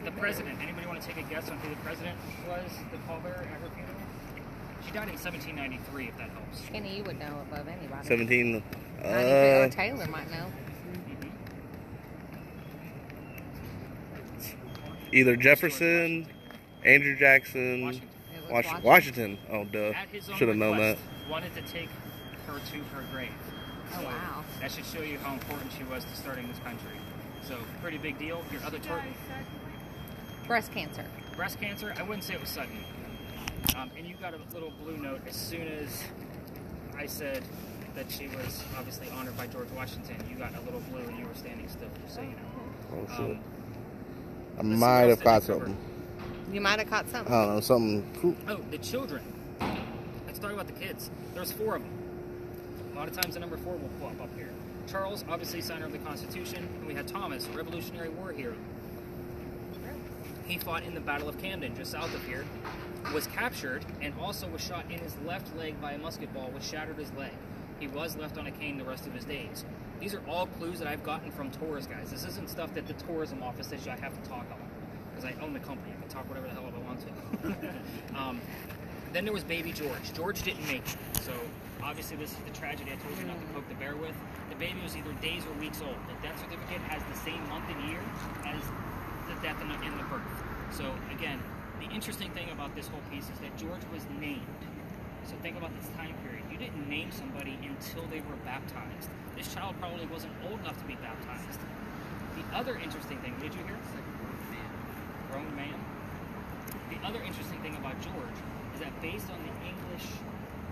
The president. Anybody want to take a guess on who the president was, the pallbearer at her funeral? She died in 1793, if that helps. Kenny, you would know above anybody. 17. Taylor might know. Either Jefferson, Andrew Jackson, Washington. Oh, duh. Should have known that. Wanted to take her to her grave. Oh, wow. That should show you how important she was to starting this country. So, pretty big deal. Your other Breast cancer. Breast cancer, I wouldn't say it was sudden. And you got a little blue note as soon as I said that she was obviously honored by George Washington. You got a little blue and you were standing still, just so you know. Oh, shit. I might have caught something. You might have caught something. I don't know, something cool. Oh, the children. Let's talk about the kids. There's 4 of them. A lot of times the number 4 will pull up here. Charles, obviously signer of the Constitution, and we had Thomas, Revolutionary War hero. He fought in the Battle of Camden, just south of here, was captured, and also was shot in his left leg by a musket ball, which shattered his leg. He was left on a cane the rest of his days. These are all clues that I've gotten from tours, guys. This isn't stuff that the tourism office says I have to talk on, because I own the company. I can talk whatever the hell I want to. Then there was baby George. George didn't make it, so obviously this is the tragedy I told you not to poke the bear with. The baby was either days or weeks old. The death certificate has the same month and year as the death and the birth. So again, the interesting thing about this whole piece is that George was named. So think about this time period. You didn't name somebody until they were baptized. This child probably wasn't old enough to be baptized. The other interesting thing, did you hear? It's like a grown man. Grown man? The other interesting thing about George is that based on the English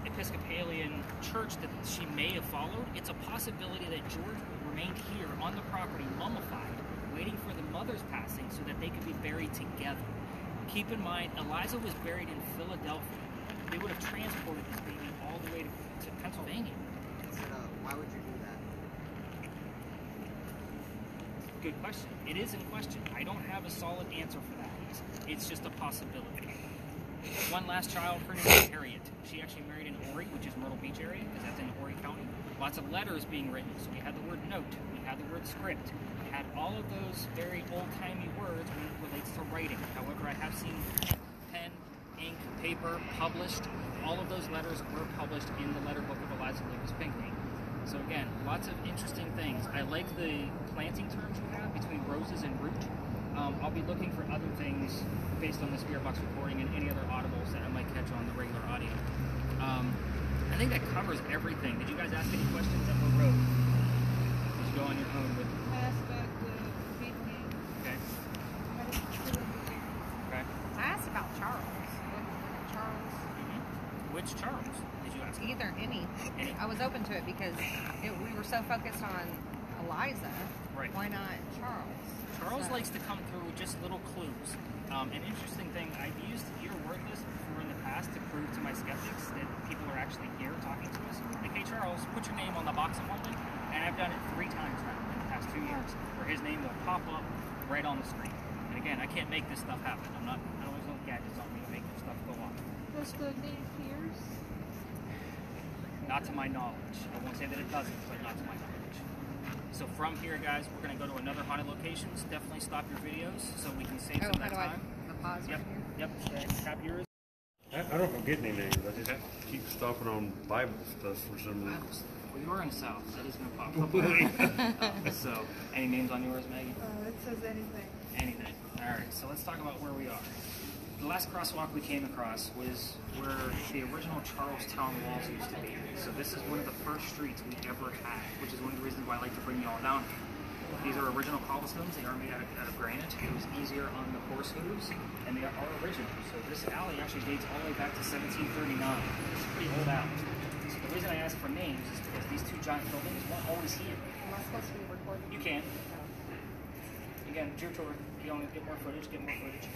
Episcopalian church that she may have followed, it's a possibility that George remained here on the property, mummified, waiting for the mother's passing so that they could be buried together. Keep in mind, Eliza was buried in Philadelphia. They would have transported this baby all the way to Pennsylvania. Why would you do that? Good question. It is in question. I don't have a solid answer for that. It's just a possibility. One last child, her name is Harriet. She actually married in Horry, which is Myrtle Beach area, because that's in Horry County. Lots of letters being written. So we had the word note, we had the word script, we had all of those very old-timey words when it relates to writing. However, I have seen pen, ink, paper published. All of those letters were published in the letter book of Eliza Lucas Pinkney. So again, lots of interesting things. I like the planting terms you have between roses and root. I'll be looking for other things based on the Spirit Box recording and any other audibles that I might catch on the regular audio. I think that covers everything. Did you guys ask any questions on the road? Did you go on your own with? I asked about the Pinkney. Okay. Okay. I asked about Charles. Charles. Which Charles did you ask? Either any. I was open to it because we were so focused on Eliza. Right. Why not Charles? Charles likes to come through with just little clues. An interesting thing, I've used your word list before in the past to prove to my skeptics that people are actually here talking to us. Like, hey Charles, put your name on the box I'm holding. And I've done it 3 times now in the past 2 years, where his name will pop up right on the screen. And again, I can't make this stuff happen. I don't gadgets on me to make your stuff go off. Does the name Piers? Not to my knowledge. I won't say that it doesn't, but not to my knowledge. So from here, guys, we're going to go to another haunted locations. Definitely stop your videos so we can save some of that time. Pause Yep, right here? yep. Tap yours. I don't forget any names. I just keep stopping on Bible stuff for some reason. Well, you are in the South. That is going to pop up. So, any names on yours, Maggie? It says anything. Anything. All right, so let's talk about where we are. The last crosswalk we came across was where the original Charlestown Walls used to be. So this is one of the first streets we ever had, which is one of the reasons why I like to bring you all down here. These are original cobblestones. They are made out of granite. It was easier on the horse hooves, and they are original. So this alley actually dates all the way back to 1739. It's a pretty old alley. So the reason I asked for names is because these two giant buildings weren't always here. Am I supposed to be recording? You can. Again, it's your tour. You want to get more footage, get more footage.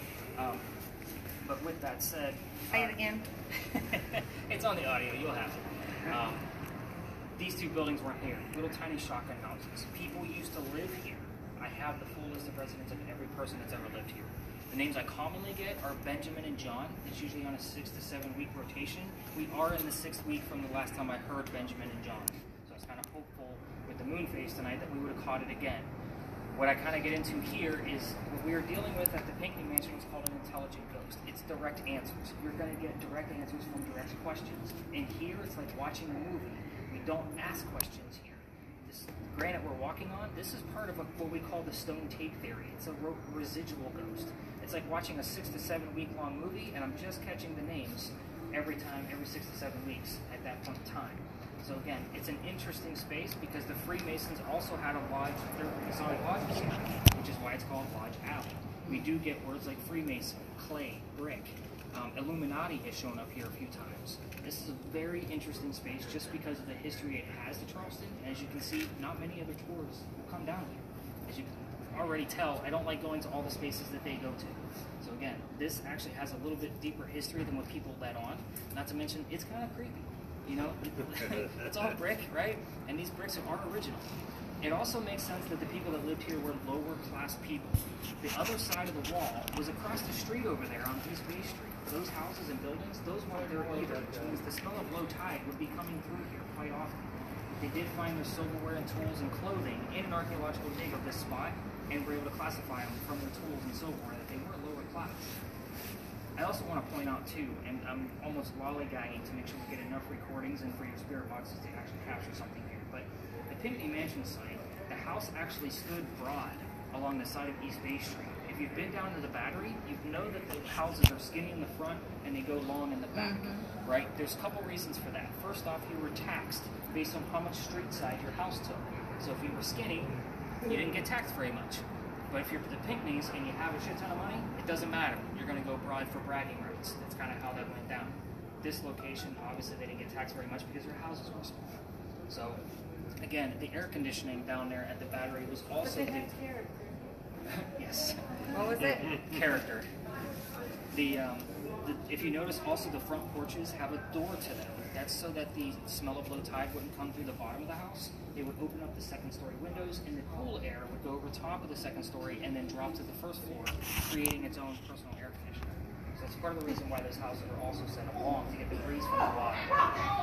But with that said... Say it again. It's on the audio. You'll have it. These two buildings weren't here. Little tiny shotgun houses. People used to live here. I have the full list of residents of every person that's ever lived here. The names I commonly get are Benjamin and John. It's usually on a 6 to 7 week rotation. We are in the 6th week from the last time I heard Benjamin and John. So I was kind of hopeful with the moon phase tonight that we would have caught it again. What I kind of get into here is what we are dealing with at the Pinkney Mansion is called an intelligent ghost. It's direct answers. You're going to get direct answers from direct questions. And here, it's like watching a movie. We don't ask questions here. This granite we're walking on, this is part of what we call the stone tape theory. It's a residual ghost. It's like watching a 6 to 7 week long movie, and I'm just catching the names every 6 to 7 weeks at that point in time. So again, it's an interesting space because the Freemasons also had a lodge, their Masonic lodges here, which is why it's called Lodge Alley. We do get words like Freemason, clay, brick. Illuminati has shown up here a few times. This is a very interesting space just because of the history it has to Charleston. And as you can see, not many other tours will come down here. As you can already tell, I don't like going to all the spaces that they go to. So again, this actually has a little bit deeper history than what people let on. Not to mention, it's kind of creepy. You know, it's all brick, right? And these bricks are original. It also makes sense that the people that lived here were lower class people. The other side of the wall was across the street over there on East Bay Street. Those houses and buildings, those weren't there either, which means the smell of low tide would be coming through here quite often. They did find their silverware and tools and clothing in an archaeological dig of this spot, and were able to classify them from their tools and silverware that they were lower class. I also want to point out too, and I'm almost lollygagging to make sure we get enough recordings and for your spirit boxes to actually capture something here, but the Pinkney Mansion site, the house actually stood broad along the side of East Bay Street. If you've been down to the Battery, you know that the houses are skinny in the front and they go long in the back, right? There's a couple reasons for that. First off, you were taxed based on how much street side your house took. So if you were skinny, you didn't get taxed very much. But if you're the Pinkneys and you have a shit ton of money, it doesn't matter. You're going to go broad for bragging rights. That's kind of how that went down. This location, obviously, they didn't get taxed very much because their houses were small. So, again, the air conditioning down there at the Battery was also... But they had character. Yes. What was it? Character. If you notice, also the front porches have a door to them. That's so that the smell of low tide wouldn't come through the bottom of the house. They would open up the second-story windows, and the cool air would go over top of the second story and then drop to the first floor, creating its own personal air conditioner. So that's part of the reason why those houses are also set up long, to get the breeze from the bottom.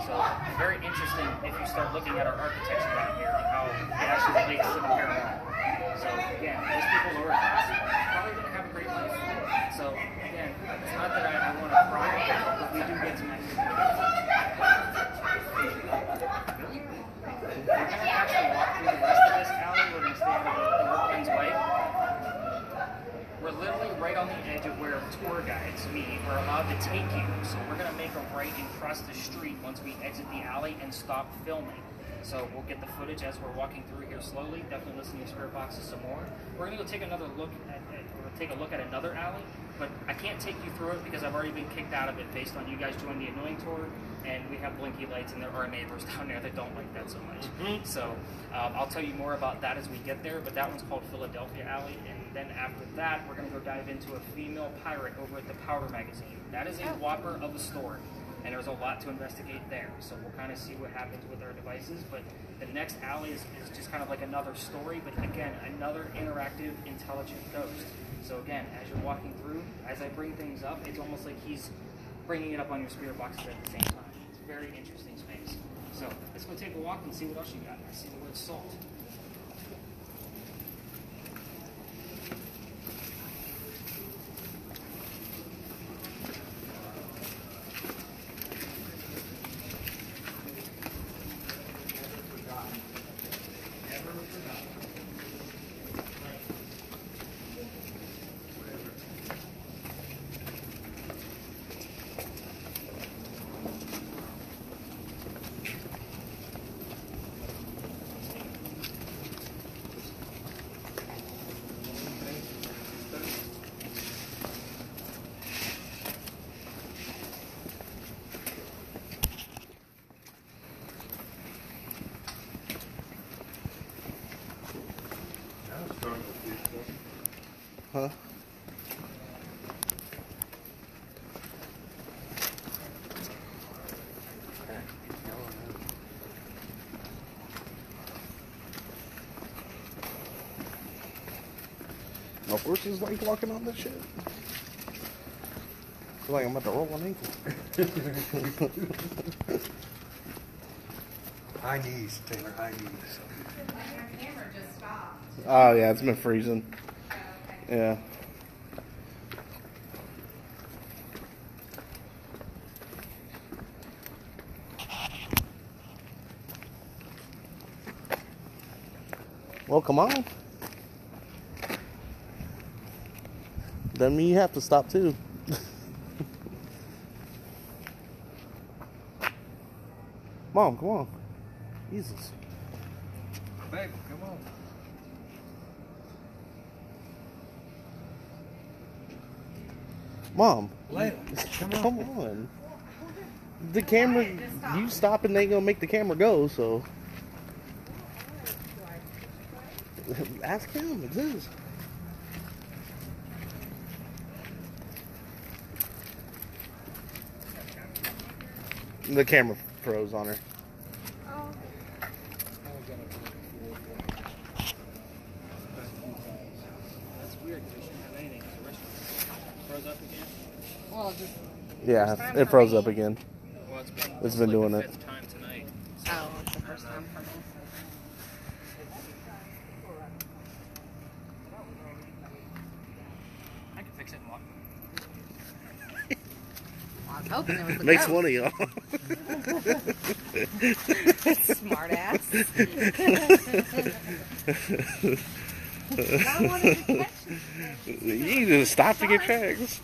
So very interesting if you start looking at our architecture down here and how it actually relates to the paranormal. So again, those people lower class probably didn't have a great life. So again, it's not that I want to pry, but we do get some activity. We're going to actually walk through the rest of this alley. We're going to stay out of the Northland's way. We're literally right on the edge of where tour guides, are allowed to take you. So we're going to make a right and cross the street once we exit the alley and stop filming. So we'll get the footage as we're walking through here slowly. Definitely listen to your spirit boxes some more. We're going to go take another look at another alley, but I can't take you through it because I've already been kicked out of it based on you guys joining the annoying tour, and we have blinky lights, and there are neighbors down there that don't like that so much. So I'll tell you more about that as we get there, but that one's called Philadelphia Alley, and then after that, we're going to go dive into a female pirate over at the Powder Magazine. That is a whopper of a story. and there's a lot to investigate there. So we'll kind of see what happens with our devices. But the next alley is just kind of like another story, but again, another interactive, intelligent ghost. So again, as you're walking through, as I bring things up, it's almost like he's bringing it up on your spirit boxes at the same time. It's a very interesting space. So let's go take a walk and see what else you got. I see the word salt. Huh? No horses like walking on this shit. I feel like I'm about to roll an ankle. High knees, Taylor, high knees. Your camera just stopped. Oh yeah, it's been freezing. Yeah. Well, come on. That means you have to stop too. Mom, come on. Jesus. Babe, come on. Mom. LEILA, Come on. The camera, you stop and they gonna make the camera go, so. Ask him, it's his. The camera froze on her. That's weird because we shouldn't have anything. It's a restaurant. Froze up again? Well, just. Yeah, it froze up again. Well, It's been doing the it. fifth time tonight. Oh, it's the first time for me. I can fix it and walk. Well, I was hoping there was a Makes ghost. one of y'all. Smart ass. I wanted to catch it. You just stop to get tracks.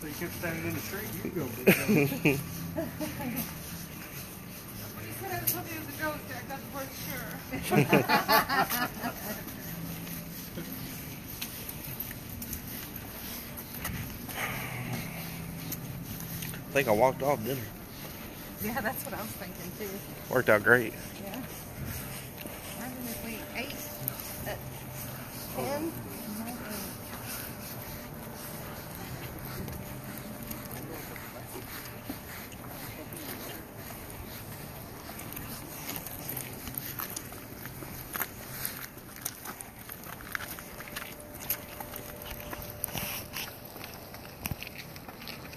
So you kept standing in the street, you go. Big He said I was hoping it was a ghost. I got the word sure. I think I walked off dinner. Yeah, that's what I was thinking too. Worked out great. Yeah. Imagine if we ate at 10.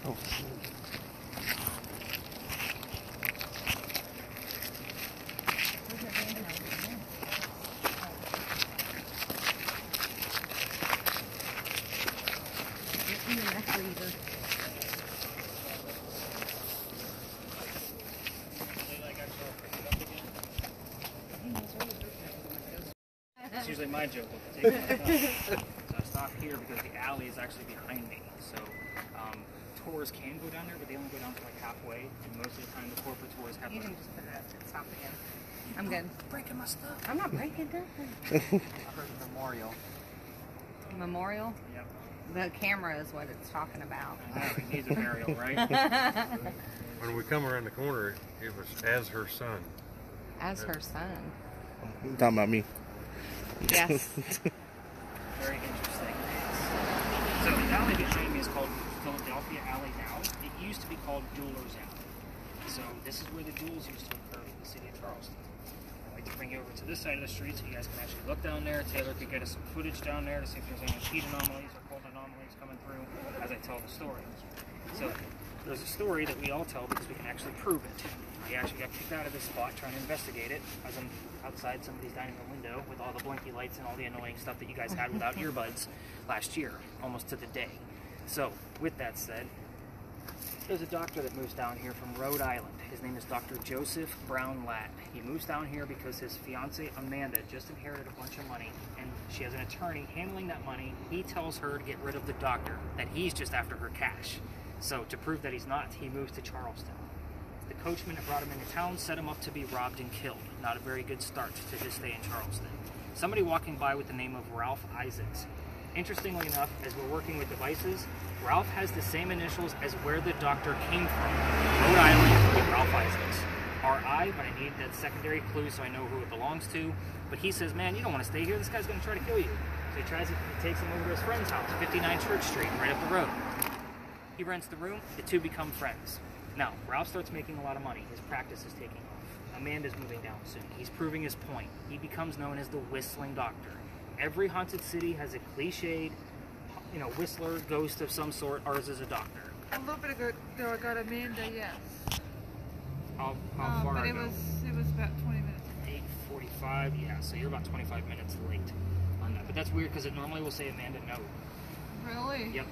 Oh, shit. It's usually my joke with the tape. So I stopped here because the alley is actually behind me. So tours can go down there, but they only go down to like halfway. And most of the time, the corporate tours have. You can just put it up and stop again. I'm good. Breaking my stuff. I'm not breaking nothing. I heard memorial. Memorial? Yep. The camera is what it's talking about. I know, it needs a burial, right? When we come around the corner, it was as her son. As her son. You talking about me? Yes. Very interesting. So the alley behind me is called Philadelphia Alley now. It used to be called Jewelers Alley. So this is where the duels used to occur in the city of Charleston. I'd like to bring you over to this side of the street so you guys can actually look down there. Taylor could get us some footage down there to see if there's any heat anomalies or cold anomalies coming through as I tell the story. So there's a story that we all tell because we can actually prove it. I actually got kicked out of this spot trying to investigate it as I'm outside somebody's dining room window with all the blinky lights and all the annoying stuff that you guys had without earbuds last year, almost to the day. So with that said, there's a doctor that moves down here from Rhode Island. His name is Dr. Joseph Brown Ladd. He moves down here because his fiancée Amanda just inherited a bunch of money and she has an attorney handling that money. He tells her to get rid of the doctor, that he's just after her cash. So to prove that he's not, he moves to Charleston. The coachman that brought him into town set him up to be robbed and killed. Not a very good start to his stay in Charleston. Somebody walking by with the name of Ralph Isaacs. Interestingly enough, as we're working with devices, Ralph has the same initials as where the doctor came from. Rhode Island with Ralph Isaacs. R.I., but I need that secondary clue so I know who it belongs to. But he says, man, you don't want to stay here. This guy's going to try to kill you. So he takes him over to his friend's house, 59 Church Street, right up the road. He rents the room. The two become friends. Now, Ralph starts making a lot of money. His practice is taking off. Amanda's moving down soon. He's proving his point. He becomes known as the Whistling Doctor. Every haunted city has a cliched, whistler, ghost of some sort. Ours is a doctor. A little bit ago, I got Amanda, yes. How far but ago? It was about 20 minutes. 8:45. Yeah, so you're about 25 minutes late on that. But that's weird because it normally will say Amanda no. Really? Yep.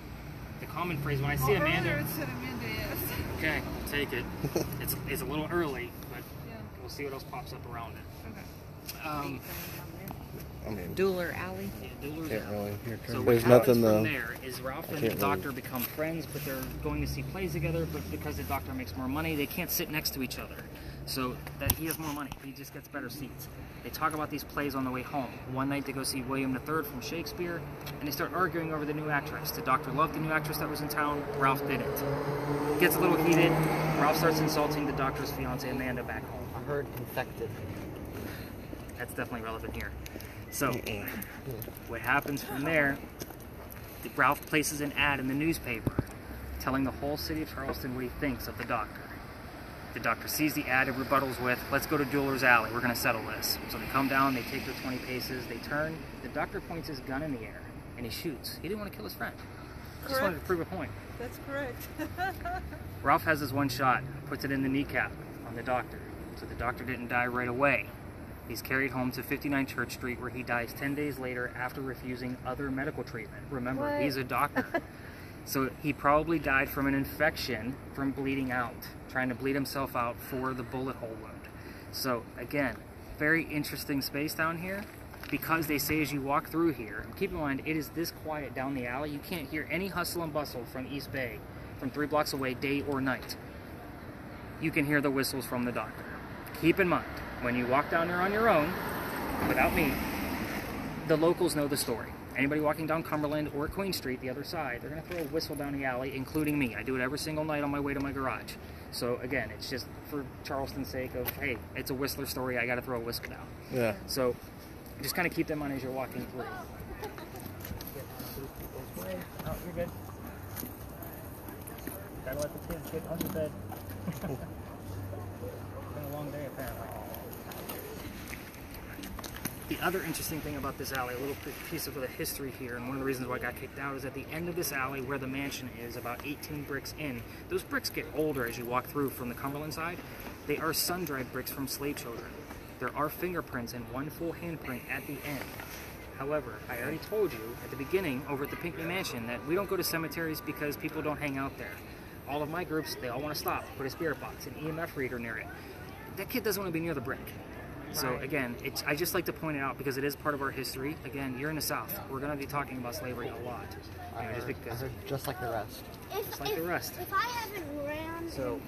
The common phrase when I see Amanda. Earlier it said Amanda, yes. Okay, I'll take it. It's a little early, but we'll see what else pops up around it. Okay. Dueler Alley. Yeah, Dueler's Can't Alley. really. So what There's happens nothing from to. there is Ralph and the doctor become friends, but they're going to see plays together. But because the doctor makes more money, they can't sit next to each other. So that he has more money, he just gets better seats. They talk about these plays on the way home. One night they go see William III from Shakespeare, and they start arguing over the new actress. The doctor loved the new actress that was in town. Ralph didn't. Gets a little heated. Ralph starts insulting the doctor's fiancée Amanda back home. I heard infected. That's definitely relevant here. So, what happens from there, Ralph places an ad in the newspaper telling the whole city of Charleston what he thinks of the doctor. The doctor sees the ad and rebuttals with, let's go to Dueler's Alley, we're going to settle this. So they come down, they take their 20 paces, they turn, the doctor points his gun in the air, and he shoots. He didn't want to kill his friend. He just wanted to prove a point. That's correct. Ralph has his one shot, puts it in the kneecap on the doctor. So the doctor didn't die right away. He's carried home to 59 Church Street where he dies 10 days later after refusing other medical treatment. Remember, he's a doctor. So he probably died from an infection from bleeding out, trying to bleed himself out for the bullet hole wound. So again, very interesting space down here because they say as you walk through here, and keep in mind it is this quiet down the alley, you can't hear any hustle and bustle from East Bay from 3 blocks away, day or night. You can hear the whistles from the doctor. Keep in mind, when you walk down there on your own, without me, the locals know the story. Anybody walking down Cumberland or Queen Street, the other side, they're going to throw a whistle down the alley, including me. I do it every single night on my way to my garage. So again, it's just for Charleston's sake of, hey, it's a Whistler story, I got to throw a whistle down. Yeah. So just kind of keep that in mind as you're walking through. Oh, you're good. Gotta let the kids get on the bed. It's been a long day apparently. The other interesting thing about this alley, a little piece of the history here, and one of the reasons why I got kicked out is at the end of this alley where the mansion is, about 18 bricks in, those bricks get older as you walk through from the Cumberland side. They are sun-dried bricks from slave children. There are fingerprints and one full handprint at the end. However, I already told you at the beginning over at the Pinkney Mansion that we don't go to cemeteries because people don't hang out there. All of my groups, they all want to stop, put a spirit box, an EMF reader near it. That kid doesn't want to be near the brick. So again, I just like to point it out because it is part of our history. Again, you're in the South. We're going to be talking about slavery a lot. Just like the rest. Just like the rest. If I haven't ran. So,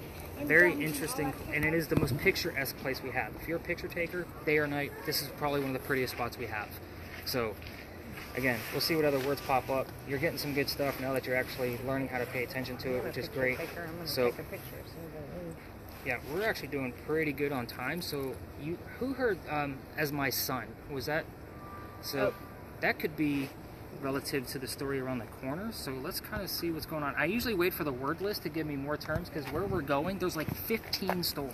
very interesting, and it is the most picturesque place we have. If you're a picture taker, day or night, this is probably one of the prettiest spots we have. So, again, we'll see what other words pop up. You're getting some good stuff now that you're actually learning how to pay attention to it, which is great. So, yeah, we're actually doing pretty good on time. So, who heard As My Son? Was that? So, that could be relative to the story around the corner. So let's kind of see what's going on. I usually wait for the word list to give me more terms because where we're going, there's like 15 stories.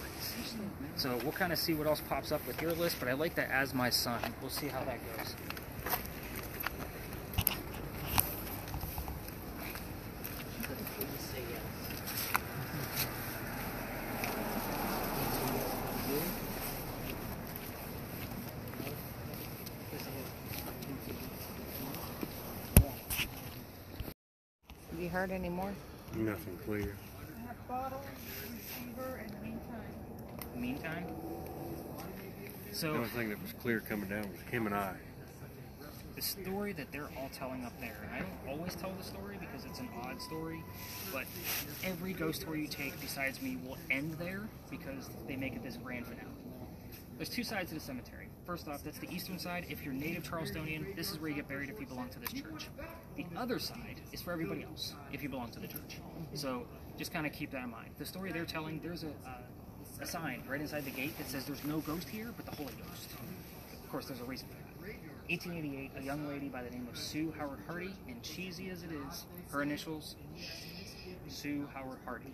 So we'll kind of see what else pops up with your list, but I like that As My Son. We'll see how that goes. Have you heard any more? Nothing clear. I have bottle, receiver, and meantime. Meantime? The So only thing that was clear coming down was him and I. the story that they're all telling up there, and I don't always tell the story because it's an odd story, but every ghost tour you take besides me will end there because they make it this grand finale. There's two sides to the cemetery. First off, that's the eastern side. If you're native Charlestonian, this is where you get buried if you belong to this church. The other side is for everybody else if you belong to the church. So just kind of keep that in mind. The story they're telling, there's a sign right inside the gate that says there's no ghost here but the Holy Ghost. Of course, there's a reason for that. 1888, a young lady by the name of Sue Howard Hardy, and cheesy as it is, her initials, Sue Howard Hardy.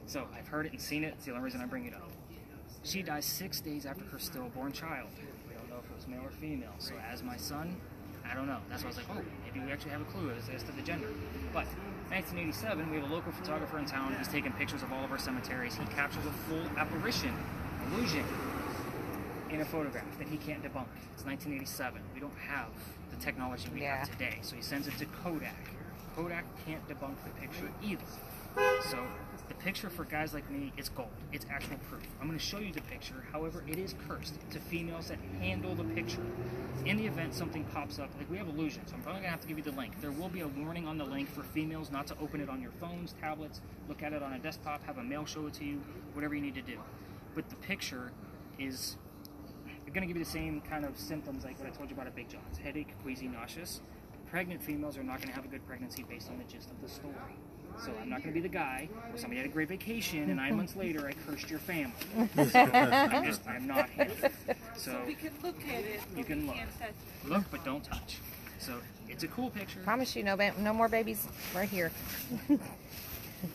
So I've heard it and seen it. It's the only reason I bring it up. She dies 6 days after her stillborn child. We don't know if it was male or female. So As My Son, I don't know. That's why I was like, oh, maybe we actually have a clue as to the gender. But 1987, we have a local photographer in town. He's taking pictures of all of our cemeteries. He captures a full apparition, illusion, in a photograph that he can't debunk. It's 1987. We don't have the technology we have today. So he sends it to Kodak. Kodak can't debunk the picture either. So the picture for guys like me is gold. It's actual proof. I'm going to show you the picture. However, it is cursed to females that handle the picture. In the event something pops up, like we have illusions, so I'm probably going to have to give you the link. There will be a warning on the link for females not to open it on your phones, tablets, look at it on a desktop, have a male show it to you, whatever you need to do. But the picture is going to give you the same kind of symptoms like what I told you about at Big John's. Headache, queasy, nauseous. Pregnant females are not going to have a good pregnancy based on the gist of the story. So I'm not going to be the guy where somebody had a great vacation and 9 months later I cursed your family. I'm not him. So we can look at it. You can look. Look, but don't touch. So it's a cool picture. Promise you, no more babies right here.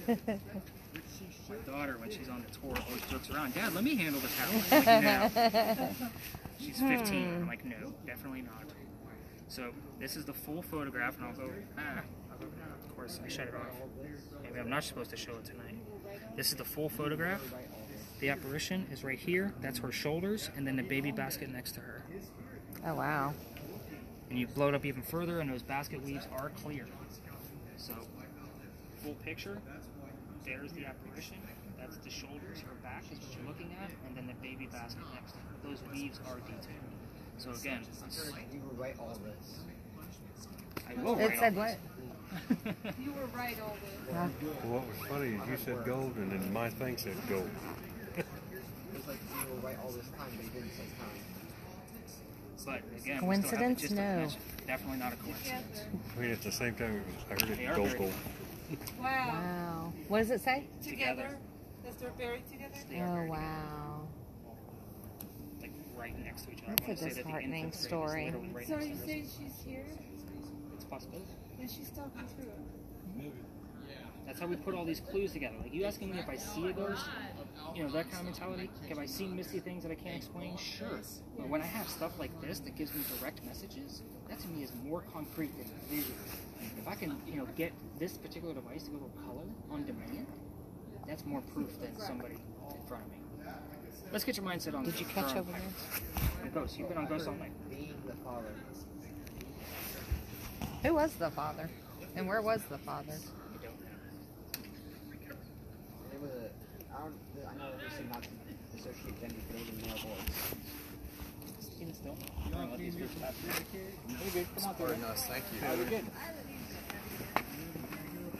My daughter, when she's on the tour, always jokes around, Dad, let me handle this house. I'm like, no. She's 15. I'm like, no, definitely not. So this is the full photograph, and I'll go, of course, I shut it off. Maybe I'm not supposed to show it tonight. This is the full photograph. The apparition is right here. That's her shoulders, and then the baby basket next to her. Oh, wow. And you blow it up even further, and those basket weaves are clear. So, full picture. There's the apparition. That's the shoulders. Her back is what you're looking at, and then the baby basket next to her. Those weaves are detailed. So again, You will write all this. I will write It said all what? You were right all this. Well, what was funny is you said gold, and then my thing said gold. It's like you will write all this time, but you didn't say time. But again, Coincidence? we still have the gist of the No. message. Definitely not a coincidence. I mean, at the same time, I heard They it are gold, very gold. Wow. Wow. What does it say? Together. That they're buried together? They are Oh, buried wow. like right next to each other. That's I wanna a say that the disheartening infant's grave is story. literally right So next you to say hers. she's here? It's possible. And she's talking through it. That's how we put all these clues together. Like you asking me if I see a ghost, you know, that kind of mentality. Have I seen misty things that I can't explain? Sure. But when I have stuff like this that gives me direct messages, that to me is more concrete than visual. If I can, you know, get this particular device to go to color on demand, that's more proof than somebody in front of me. Let's get your mindset on. Did you catch over here? here? On ghosts. You've been on ghosts all night. Being the father. Who was the father? And where was the father? You don't know. It was I know they said not to associate gender, but it was male voice. Even still, you don't let these groups pass through. You're good. Come on, Very nice, thank you. You're good.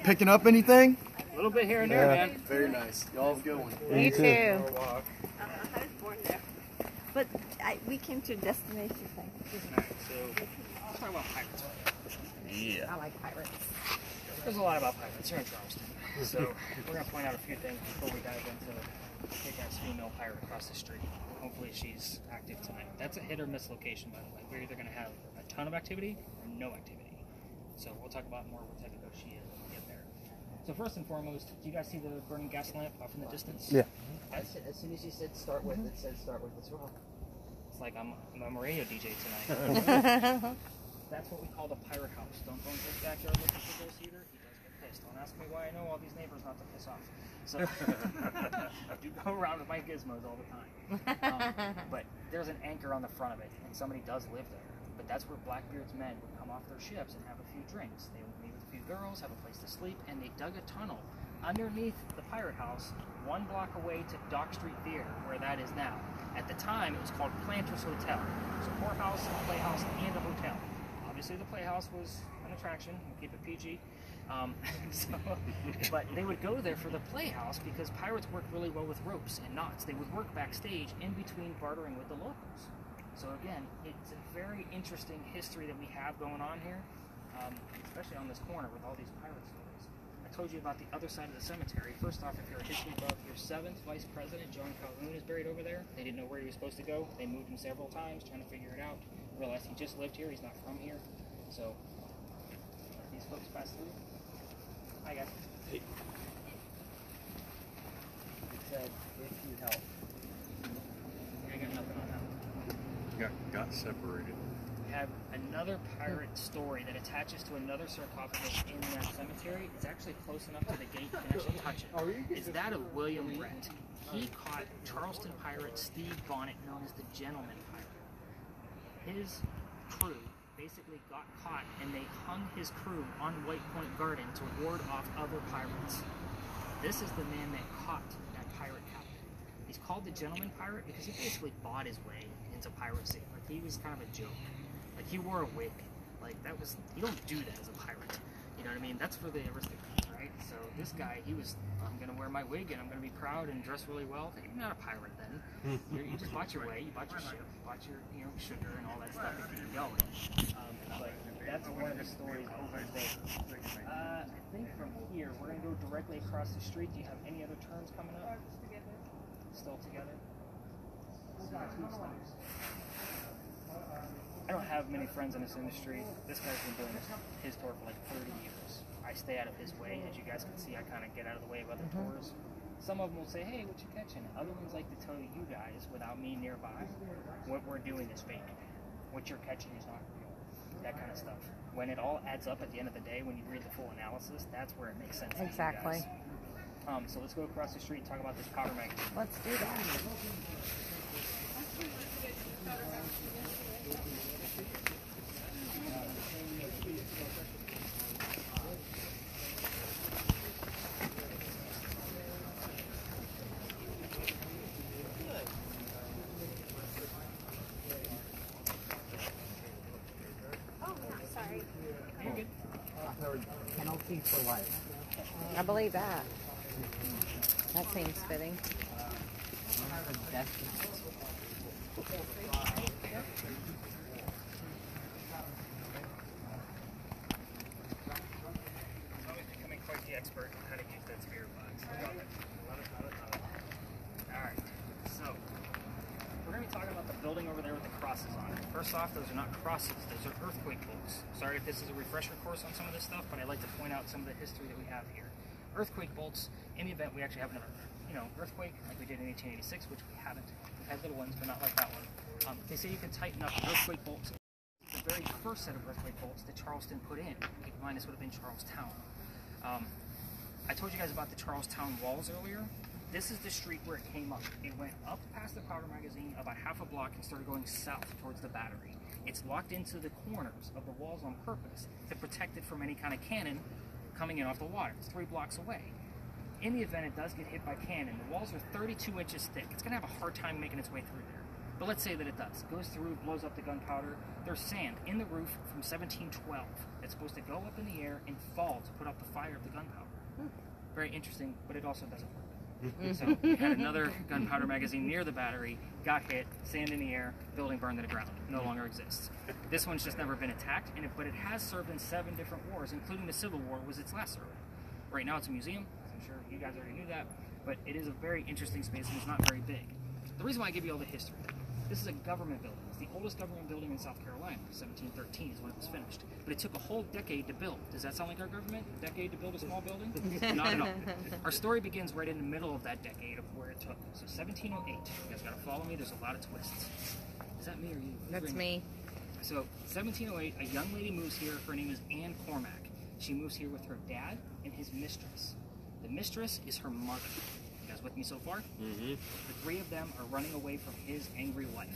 Picking up anything? A little bit here and there, man. Very nice. Y'all have a good one. You too. I was born there. But we came to a destination thing. Alright, so let's talk about pirates. Yeah. I like pirates. There's a lot about pirates here in Charleston. So we're going to point out a few things before we dive into the kick-ass female pirate across the street. Hopefully she's active tonight. That's a hit or miss location, by the way. We're either going to have a ton of activity or no activity. So we'll talk about more what type of ghost she is when we get there. So first and foremost, do you guys see the burning gas lamp off in the distance? Yeah. As soon as you said start with, it said start with as well. It's like I'm a radio DJ tonight. That's what we call the pirate house. Don't go into his backyard looking for ghosts either. He does get pissed. Don't ask me why I know all these neighbors not to piss off. So I do go around with my gizmos all the time. But there's an anchor on the front of it, and somebody does live there. But that's where Blackbeard's men would come off their ships and have a few drinks. They would meet with a few girls, have a place to sleep, and they dug a tunnel underneath the pirate house, 1 block away to Dock Street Theater, where that is now. At the time, it was called Planters Hotel. It was a poorhouse, a playhouse, and a hotel. Obviously, the playhouse was an attraction. We'll keep it PG. But they would go there for the playhouse because pirates work really well with ropes and knots. They would work backstage in between bartering with the locals. So again, it's a very interesting history that we have going on here, especially on this corner with all these pirate stories. I told you about the other side of the cemetery. First off, if you're a history buff, your 7th Vice President, John Calhoun, is buried over there. They didn't know where he was supposed to go. They moved him several times, trying to figure it out. Realized he just lived here. He's not from here. So these folks pass through. Hi, guys. Hey. It said, if you help. I got nothing on that one. Got separated. We have another pirate story that attaches to another sarcophagus in that cemetery. It's actually close enough to the gate you can actually touch it. It's that of William Brett. He caught Charleston pirate Steve Bonnet, known as the Gentleman Pirate. His crew basically got caught, and they hung his crew on White Point Garden to ward off other pirates. This is the man that caught that pirate captain. He's called the Gentleman Pirate because he basically bought his way into piracy. Like, he was kind of a joke. Like, he wore a wig. Like, that was, you don't do that as a pirate. You know what I mean? That's for the aristocrats, right? So this guy, he was, I'm going to wear my wig and I'm going to be proud and dress really well. You're not a pirate then. You just bought your way, you bought your ship, you bought your sugar and all that stuff to keep you going. But that's one of the stories over there. I think from here, we're going to go directly across the street. Do you have any other turns coming up? Still together? I don't have many friends in this industry. This guy's been doing his tour for like 30 years. I stay out of his way. As you guys can see, I kind of get out of the way of other tours. Some of them will say, hey, what you catching? Other ones like to tell you guys, without me nearby, what we're doing is fake. What you're catching is not real. That kind of stuff. When it all adds up at the end of the day, when you read the full analysis, that's where it makes sense. Exactly. So let's go across the street and talk about this powder magazine. Let's do that. Oh, sorry. You're good. I heard penalty for life. I believe that. That seems fitting. Death Always becoming quite the expert on how to use that spirit box. Love it. Alright, so we're going to be talking about the building over there with the crosses on it. First off, those are not crosses, those are earthquake bolts. Sorry if this is a refresher course on some of this stuff, but I like to point out some of the history that we have here. Earthquake bolts, in the event we actually have another earthquake like we did in 1886, which we haven't. We've had little ones, but not like that one. They say you can tighten up earthquake bolts. The very first set of earthquake bolts that Charleston put in. Keep in mind, this would have been Charlestown. I told you guys about the Charlestown Walls earlier. This is the street where it came up. It went up past the powder magazine about half a block and started going south towards the battery. It's locked into the corners of the walls on purpose to protect it from any kind of cannon coming in off the water. It's 3 blocks away. In the event it does get hit by cannon, the walls are 32 inches thick. It's going to have a hard time making its way through there. But let's say that it does. It goes through, blows up the gunpowder. There's sand in the roof from 1712 that's supposed to go up in the air and fall to put out the fire of the gunpowder. Very interesting, but it also doesn't work. So we had another gunpowder magazine near the battery, got hit, sand in the air, building burned to the ground. No longer exists. This one's just never been attacked, but it has served in 7 different wars, including the Civil War was its last service. Right now it's a museum. I'm sure you guys already knew that, but it is a very interesting space and it's not very big. The reason why I give you all the history, This is a government building. It's the oldest government building in South Carolina. 1713 is when it was finished. But it took a whole decade to build. Does that sound like our government? A decade to build a small building? Not at all. Our story begins right in the middle of that decade of where it took. So 1708. You guys got to follow me. There's a lot of twists. Is that me or you? That's me. So 1708, a young lady moves here. Her name is Anne Cormack. She moves here with her dad and his mistress. The mistress is her mother. You guys with me so far? Mm-hmm. The three of them are running away from his angry wife.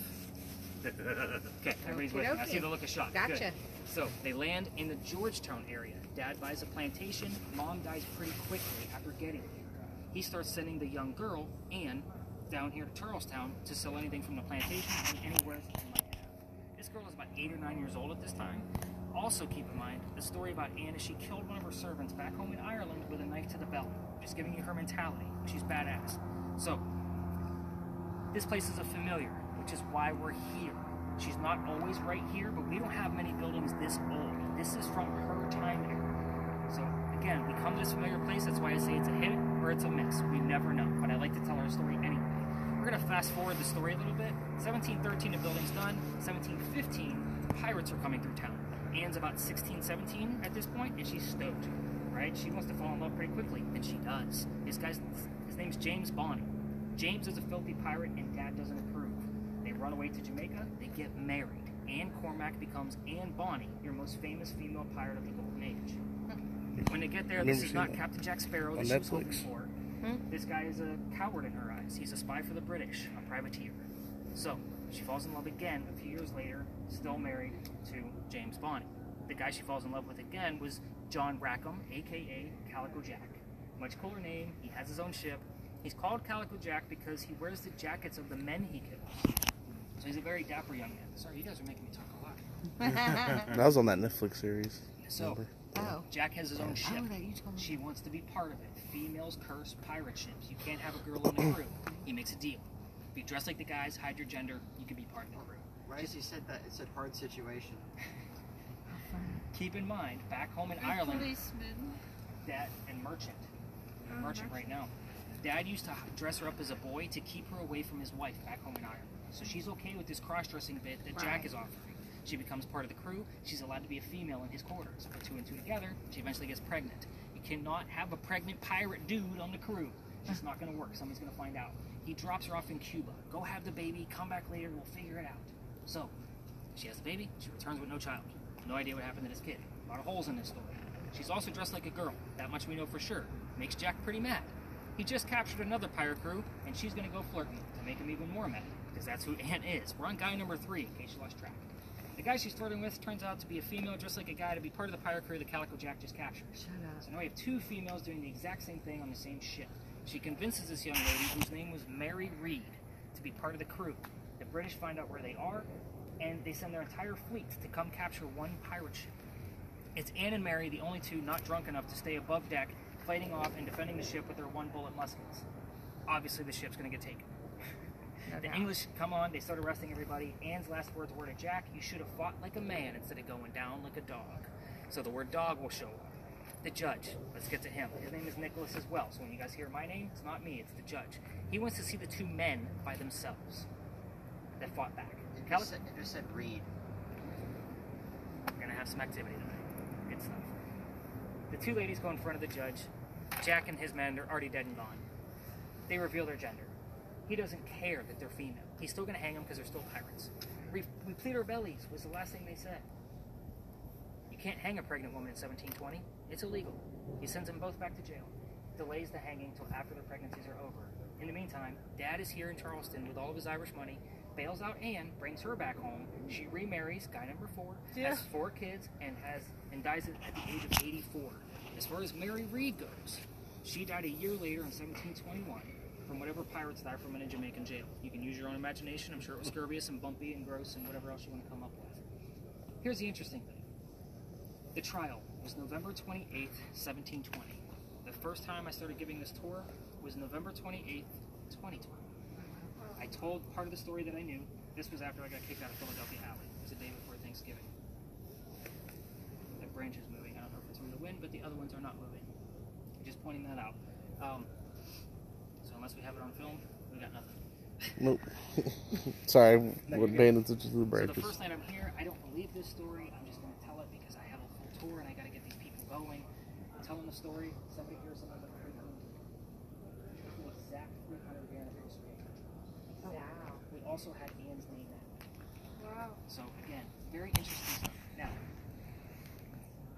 Okay, everybody's with me. I see the look of shock. Gotcha. Good. So they land in the Georgetown area. Dad buys a plantation. Mom dies pretty quickly after getting here. He starts sending the young girl, Anne, down here to Charlestown to sell anything from the plantation and anywhere that he might have. This girl is about 8 or 9 years old at this time. Also keep in mind, the story about Anne is she killed one of her servants back home in Ireland with a knife to the belly. Just giving you her mentality. She's badass. So, this place is a familiar, which is why we're here. She's not always right here, but we don't have many buildings this old. This is from her time era. So, again, we come to this familiar place, that's why I say it's a hit or it's a miss. We never know, but I like to tell our story anyway. We're going to fast forward the story a little bit. 1713, the building's done. 1715, pirates are coming through town. Anne's about 16, 17 at this point, and she's stoked, right? She wants to fall in love pretty quickly, and she does. His name's James Bonney. James is a filthy pirate, and Dad doesn't approve. They run away to Jamaica. They get married. Anne Cormack becomes Anne Bonney, your most famous female pirate of the Golden Age. When they get there, this is not Captain Jack Sparrow that she was hoping for. This guy is a coward in her eyes. He's a spy for the British, a privateer. So, she falls in love again a few years later, still married to James Bonney. The guy she falls in love with again was John Rackham, a.k.a. Calico Jack. Much cooler name. He has his own ship. He's called Calico Jack because he wears the jackets of the men he kills. So he's a very dapper young man. Sorry, you guys are making me talk a lot. That was on that Netflix series. So, Jack has his own ship. She wants to be part of it. Females curse pirate ships. You can't have a girl in the crew. He makes a deal. If you dress like the guys, hide your gender, you can be part of the crew. Right as you said that, it said hard situation. Keep in mind, back home in Ireland, Dad and Merchant. Merchant right now. Dad used to dress her up as a boy to keep her away from his wife back home in Ireland. So she's okay with this cross-dressing bit that Jack is offering. She becomes part of the crew. She's allowed to be a female in his quarters. Put two and two together, she eventually gets pregnant. You cannot have a pregnant pirate dude on the crew. It's just not going to work. Somebody's going to find out. He drops her off in Cuba. Go have the baby. Come back later. We'll figure it out. So, she has the baby. She returns with no child. No idea what happened to this kid. A lot of holes in this story. She's also dressed like a girl. That much we know for sure. Makes Jack pretty mad. He just captured another pirate crew, and she's going to go flirting to make him even more mad. Because that's who Anne is. We're on guy number 3, in case you lost track. The guy she's flirting with turns out to be a female dressed like a guy to be part of the pirate crew that Calico Jack just captured. So now we have 2 females doing the exact same thing on the same ship. She convinces this young lady, whose name was Mary Read, to be part of the crew. The British find out where they are, and they send their entire fleet to come capture one pirate ship. It's Anne and Mary, the only 2 not drunk enough to stay above deck, fighting off and defending the ship with their 1-bullet muskets. Obviously, the ship's going to get taken. The English come on, they start arresting everybody. Anne's last words were to Jack, "You should have fought like a man instead of going down like a dog." So the word dog will show up. The judge, let's get to him. His name is Nicholas as well, so when you guys hear my name, it's not me, it's the judge. He wants to see the 2 men by themselves that fought back. It just said Reed. We're going to have some activity tonight. Good stuff. The 2 ladies go in front of the judge. Jack and his men are already dead and gone. They reveal their gender. He doesn't care that they're female. He's still going to hang them because they're still pirates. We plead our bellies was the last thing they said. You can't hang a pregnant woman in 1720. It's illegal. He sends them both back to jail. Delays the hanging till after their pregnancies are over. In the meantime, Dad is here in Charleston with all of his Irish money, bails out Anne, brings her back home. She remarries, guy number 4, has 4 kids, and dies at the age of 84. As far as Mary Read goes, she died a year later in 1721 from whatever pirates died from in a Jamaican jail. You can use your own imagination. I'm sure it was scurvious and bumpy and gross and whatever else you want to come up with. Here's the interesting thing. The trial was November 28th, 1720. The first time I started giving this tour was November 28th, 2020. I told part of the story that I knew. This was after I got kicked out of Philadelphia Alley. It was the day before Thanksgiving. That branch is moving. I don't know if it's from the wind, but the other ones are not moving. Just pointing that out. So unless we have it on film, we got nothing. Nope. Sorry, I wasn't paying attention to the So branches. the first night I'm here, I don't believe this story. I'm just going to tell it because I have a full tour and I got to get these people going. I'm telling the story. Somebody hears something like the exact 300th anniversary. Oh, wow. We also had Anne's name that night. Wow. So again, very interesting stuff. Now,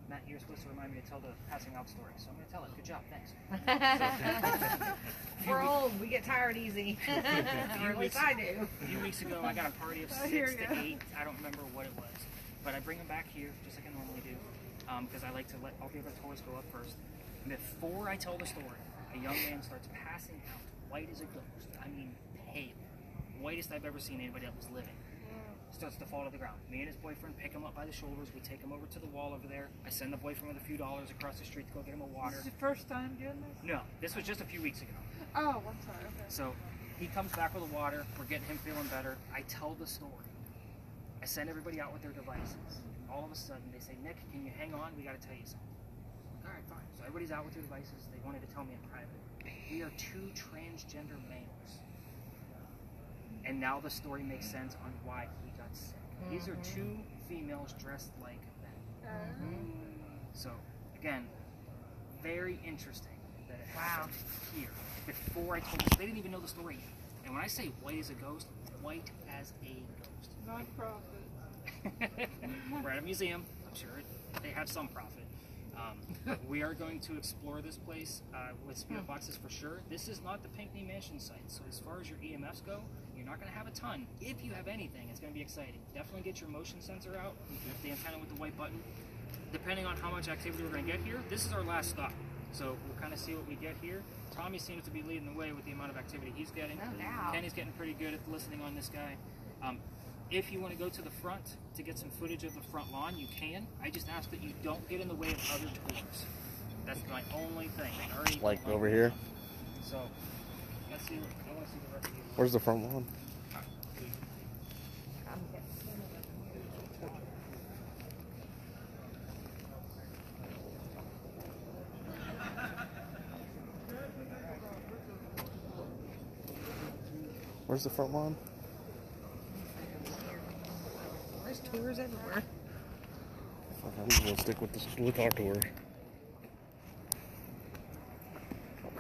Matt, you're supposed to remind me to tell the passing out story, so I'm going to tell it. Good job, thanks. We're old. We get tired easy. Or at least I do. A few weeks ago, I got a party of 6 to 8. I don't remember what it was, but I bring them back here just like I normally do, because I like to let all the other tours go up first. And before I tell the story, a young man starts passing out, white as a ghost. I mean, pale, whitest I've ever seen anybody else living. Starts to fall to the ground. Me and his boyfriend pick him up by the shoulders. We take him over to the wall over there. I send the boyfriend with a few dollars across the street to go get him a water. This is your first time doing this? No, this was just a few weeks ago. Oh, I'm sorry. Okay. So he comes back with the water. We're getting him feeling better. I tell the story. I send everybody out with their devices. All of a sudden, they say, Nick, can you hang on? We got to tell you something. All right, fine. So everybody's out with their devices. They wanted to tell me in private. We are 2 transgender males. And now the story makes sense on why he got sick. These are 2 females dressed like men. So, again, very interesting that it happened here. Before I told this, they didn't even know the story yet. And when I say white as a ghost, white as a ghost. Non-profit. We're at a museum. I'm sure they have some profit. But we are going to explore this place with spirit boxes for sure. This is not the Pinkney Mansion site, so as far as your EMFs go, you're not going to have a ton. If you have anything, it's going to be exciting. Definitely get your motion sensor out, the antenna with the white button. Depending on how much activity we're going to get here, this is our last stop. So we'll kind of see what we get here. Tommy seems to be leading the way with the amount of activity he's getting. Oh, wow. Kenny's getting pretty good at listening on this guy. If you want to go to the front to get some footage of the front lawn, you can. I just ask that you don't get in the way of other tours. That's my only thing. Like over here? So, let's see. I want to see the rest of you. Where's the front lawn? Where's the front lawn? There's tours everywhere. I'm just gonna stick with our tour.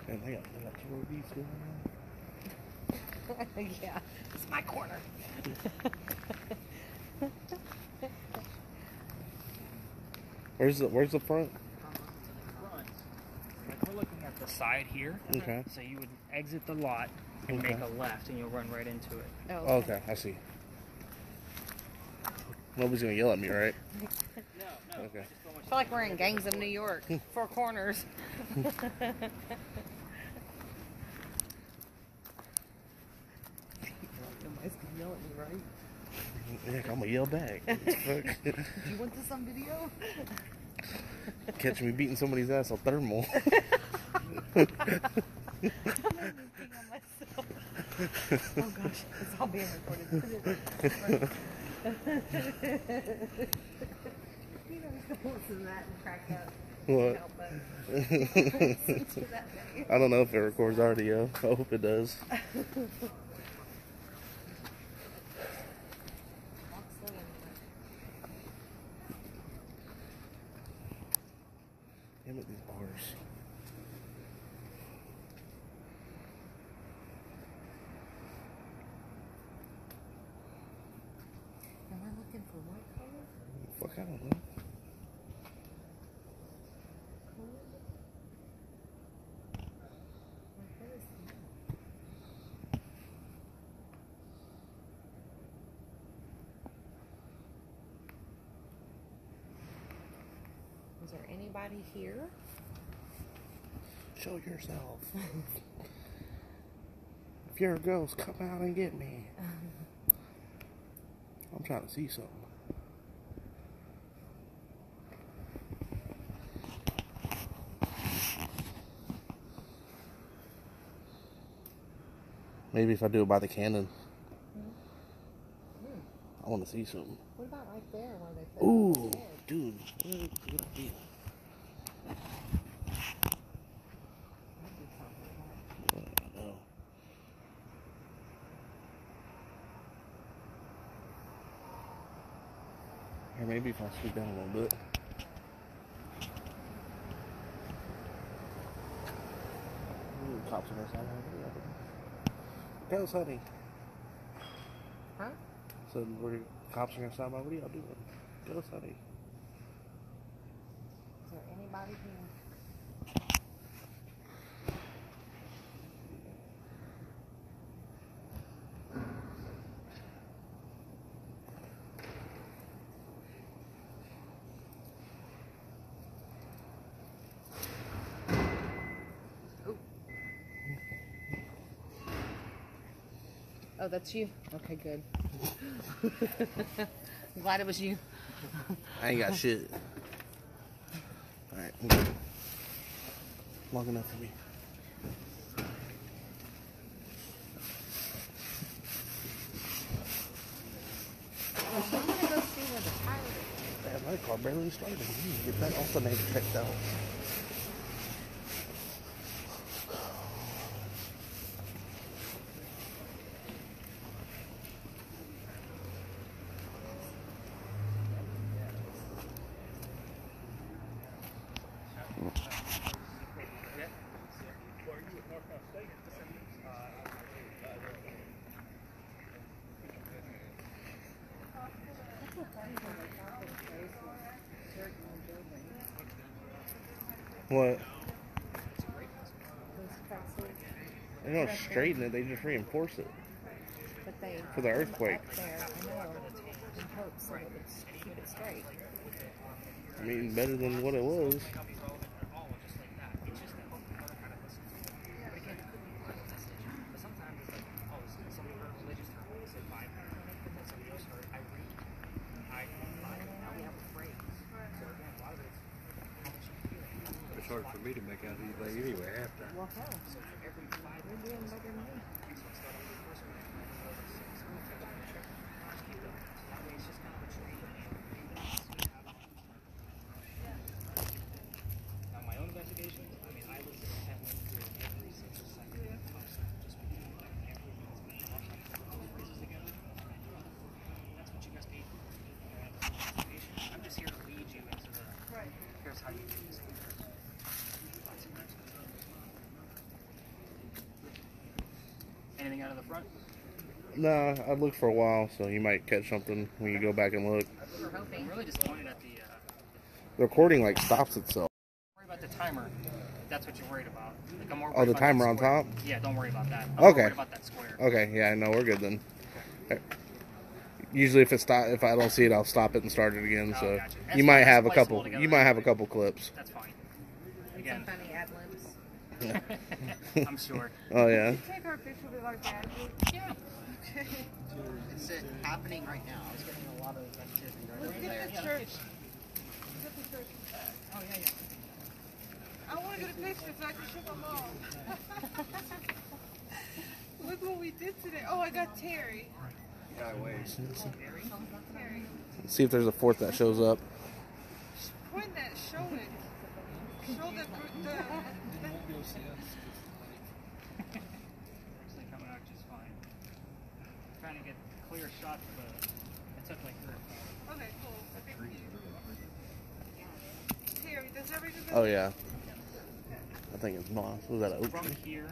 Man, they got 2 of these going on. Yeah, it's my corner. Where's the front? The front. Like we're looking at the side here. Okay. So you would exit the lot and make a left, and you'll run right into it. Oh, okay, I see. Nobody's gonna yell at me, right? No. Okay. I feel like we're in Gangs of New York. 4 corners. Nobody's gonna yell at me, right? Yeah, I'm gonna yell back. Do you want this on video? Catch me beating somebody's ass on thermal. I'm ping on myself. Oh gosh, it's all being recorded. You know, he's gonna listen to that and crack up. What? I don't know if it records audio. I hope it does. Damn it, these bars. Am I looking for what color? Fuck, I don't know. Is there anybody here? Show yourself. If you're a ghost, come out and get me. I'm trying to see something. Maybe if I do it by the cannon. I want to see something. What about right there where they put Ooh, dude. Good idea. maybe if I scoot down a little bit. Ooh, cops on our side. Go, honey. Huh? So we're cops on our side. What are y'all doing? Go, honey. Is there anybody here? Oh, that's you? Okay, good. I'm glad it was you. I ain't got shit. Alright. Long enough for me. I'm gonna go see where the tire is. Man, my car barely started. Get that alternator checked out. What? They don't straighten it, they just reinforce it. But they For the earthquake. Up there, I know, in hopes that it would keep it straight. I mean, better than what it was. It's hard for me to make out anything anyway after. Well, hell, you're doing better than me. Now, my own investigations, I mean, I listen intently to every single second of the post, just because everyone's been talking those phrases together. That's what you guys need. I'm just here to lead you into the, here's how you do this. Anything out of the front? Nah, I'd look for a while, so you might catch something when you go back and look. We're hoping. I'm really disappointed at the The recording stops itself. worry about the timer. If that's what you're worried about. Like, I'm more Oh, worried the about timer that on square. top? Yeah, don't worry about that. I'm more Okay. worried about that square. Okay, yeah, no, we're good then. Okay. Usually, if I don't see it, I'll stop it and start it again. Oh, So gotcha. you might have a That's couple. spliceable You might have a together. couple clips. That's fine. And Again. some funny ad libs. I'm sure. Oh yeah. Take our picture with like that. Yeah. Okay. It's happening right now. I was getting a lot of activity right Let's over get there. the church. Let's get the church. Oh, yeah, yeah. I want to get a picture so I can show my mom. Look what we did today. Oh, I got Terry. Guy waves. Terry. See if there's a fourth that shows up. Point that. Show it. Show the Actually coming out just fine. Trying to get clear shots of the. It took like 3 or 4. Okay, cool. Thank you. Terry, does everything? Oh yeah. I think it's moss. Was that an oak From tree? here.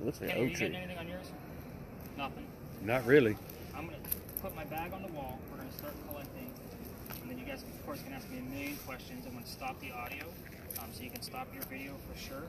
Looks like Kenny, an are you oak getting tree. anything on yours? Nothing. Not really. I'm going to put my bag on the wall. We're going to start collecting. And then you guys, of course, can ask me a million questions. I'm going to stop the audio so you can stop your video for sure.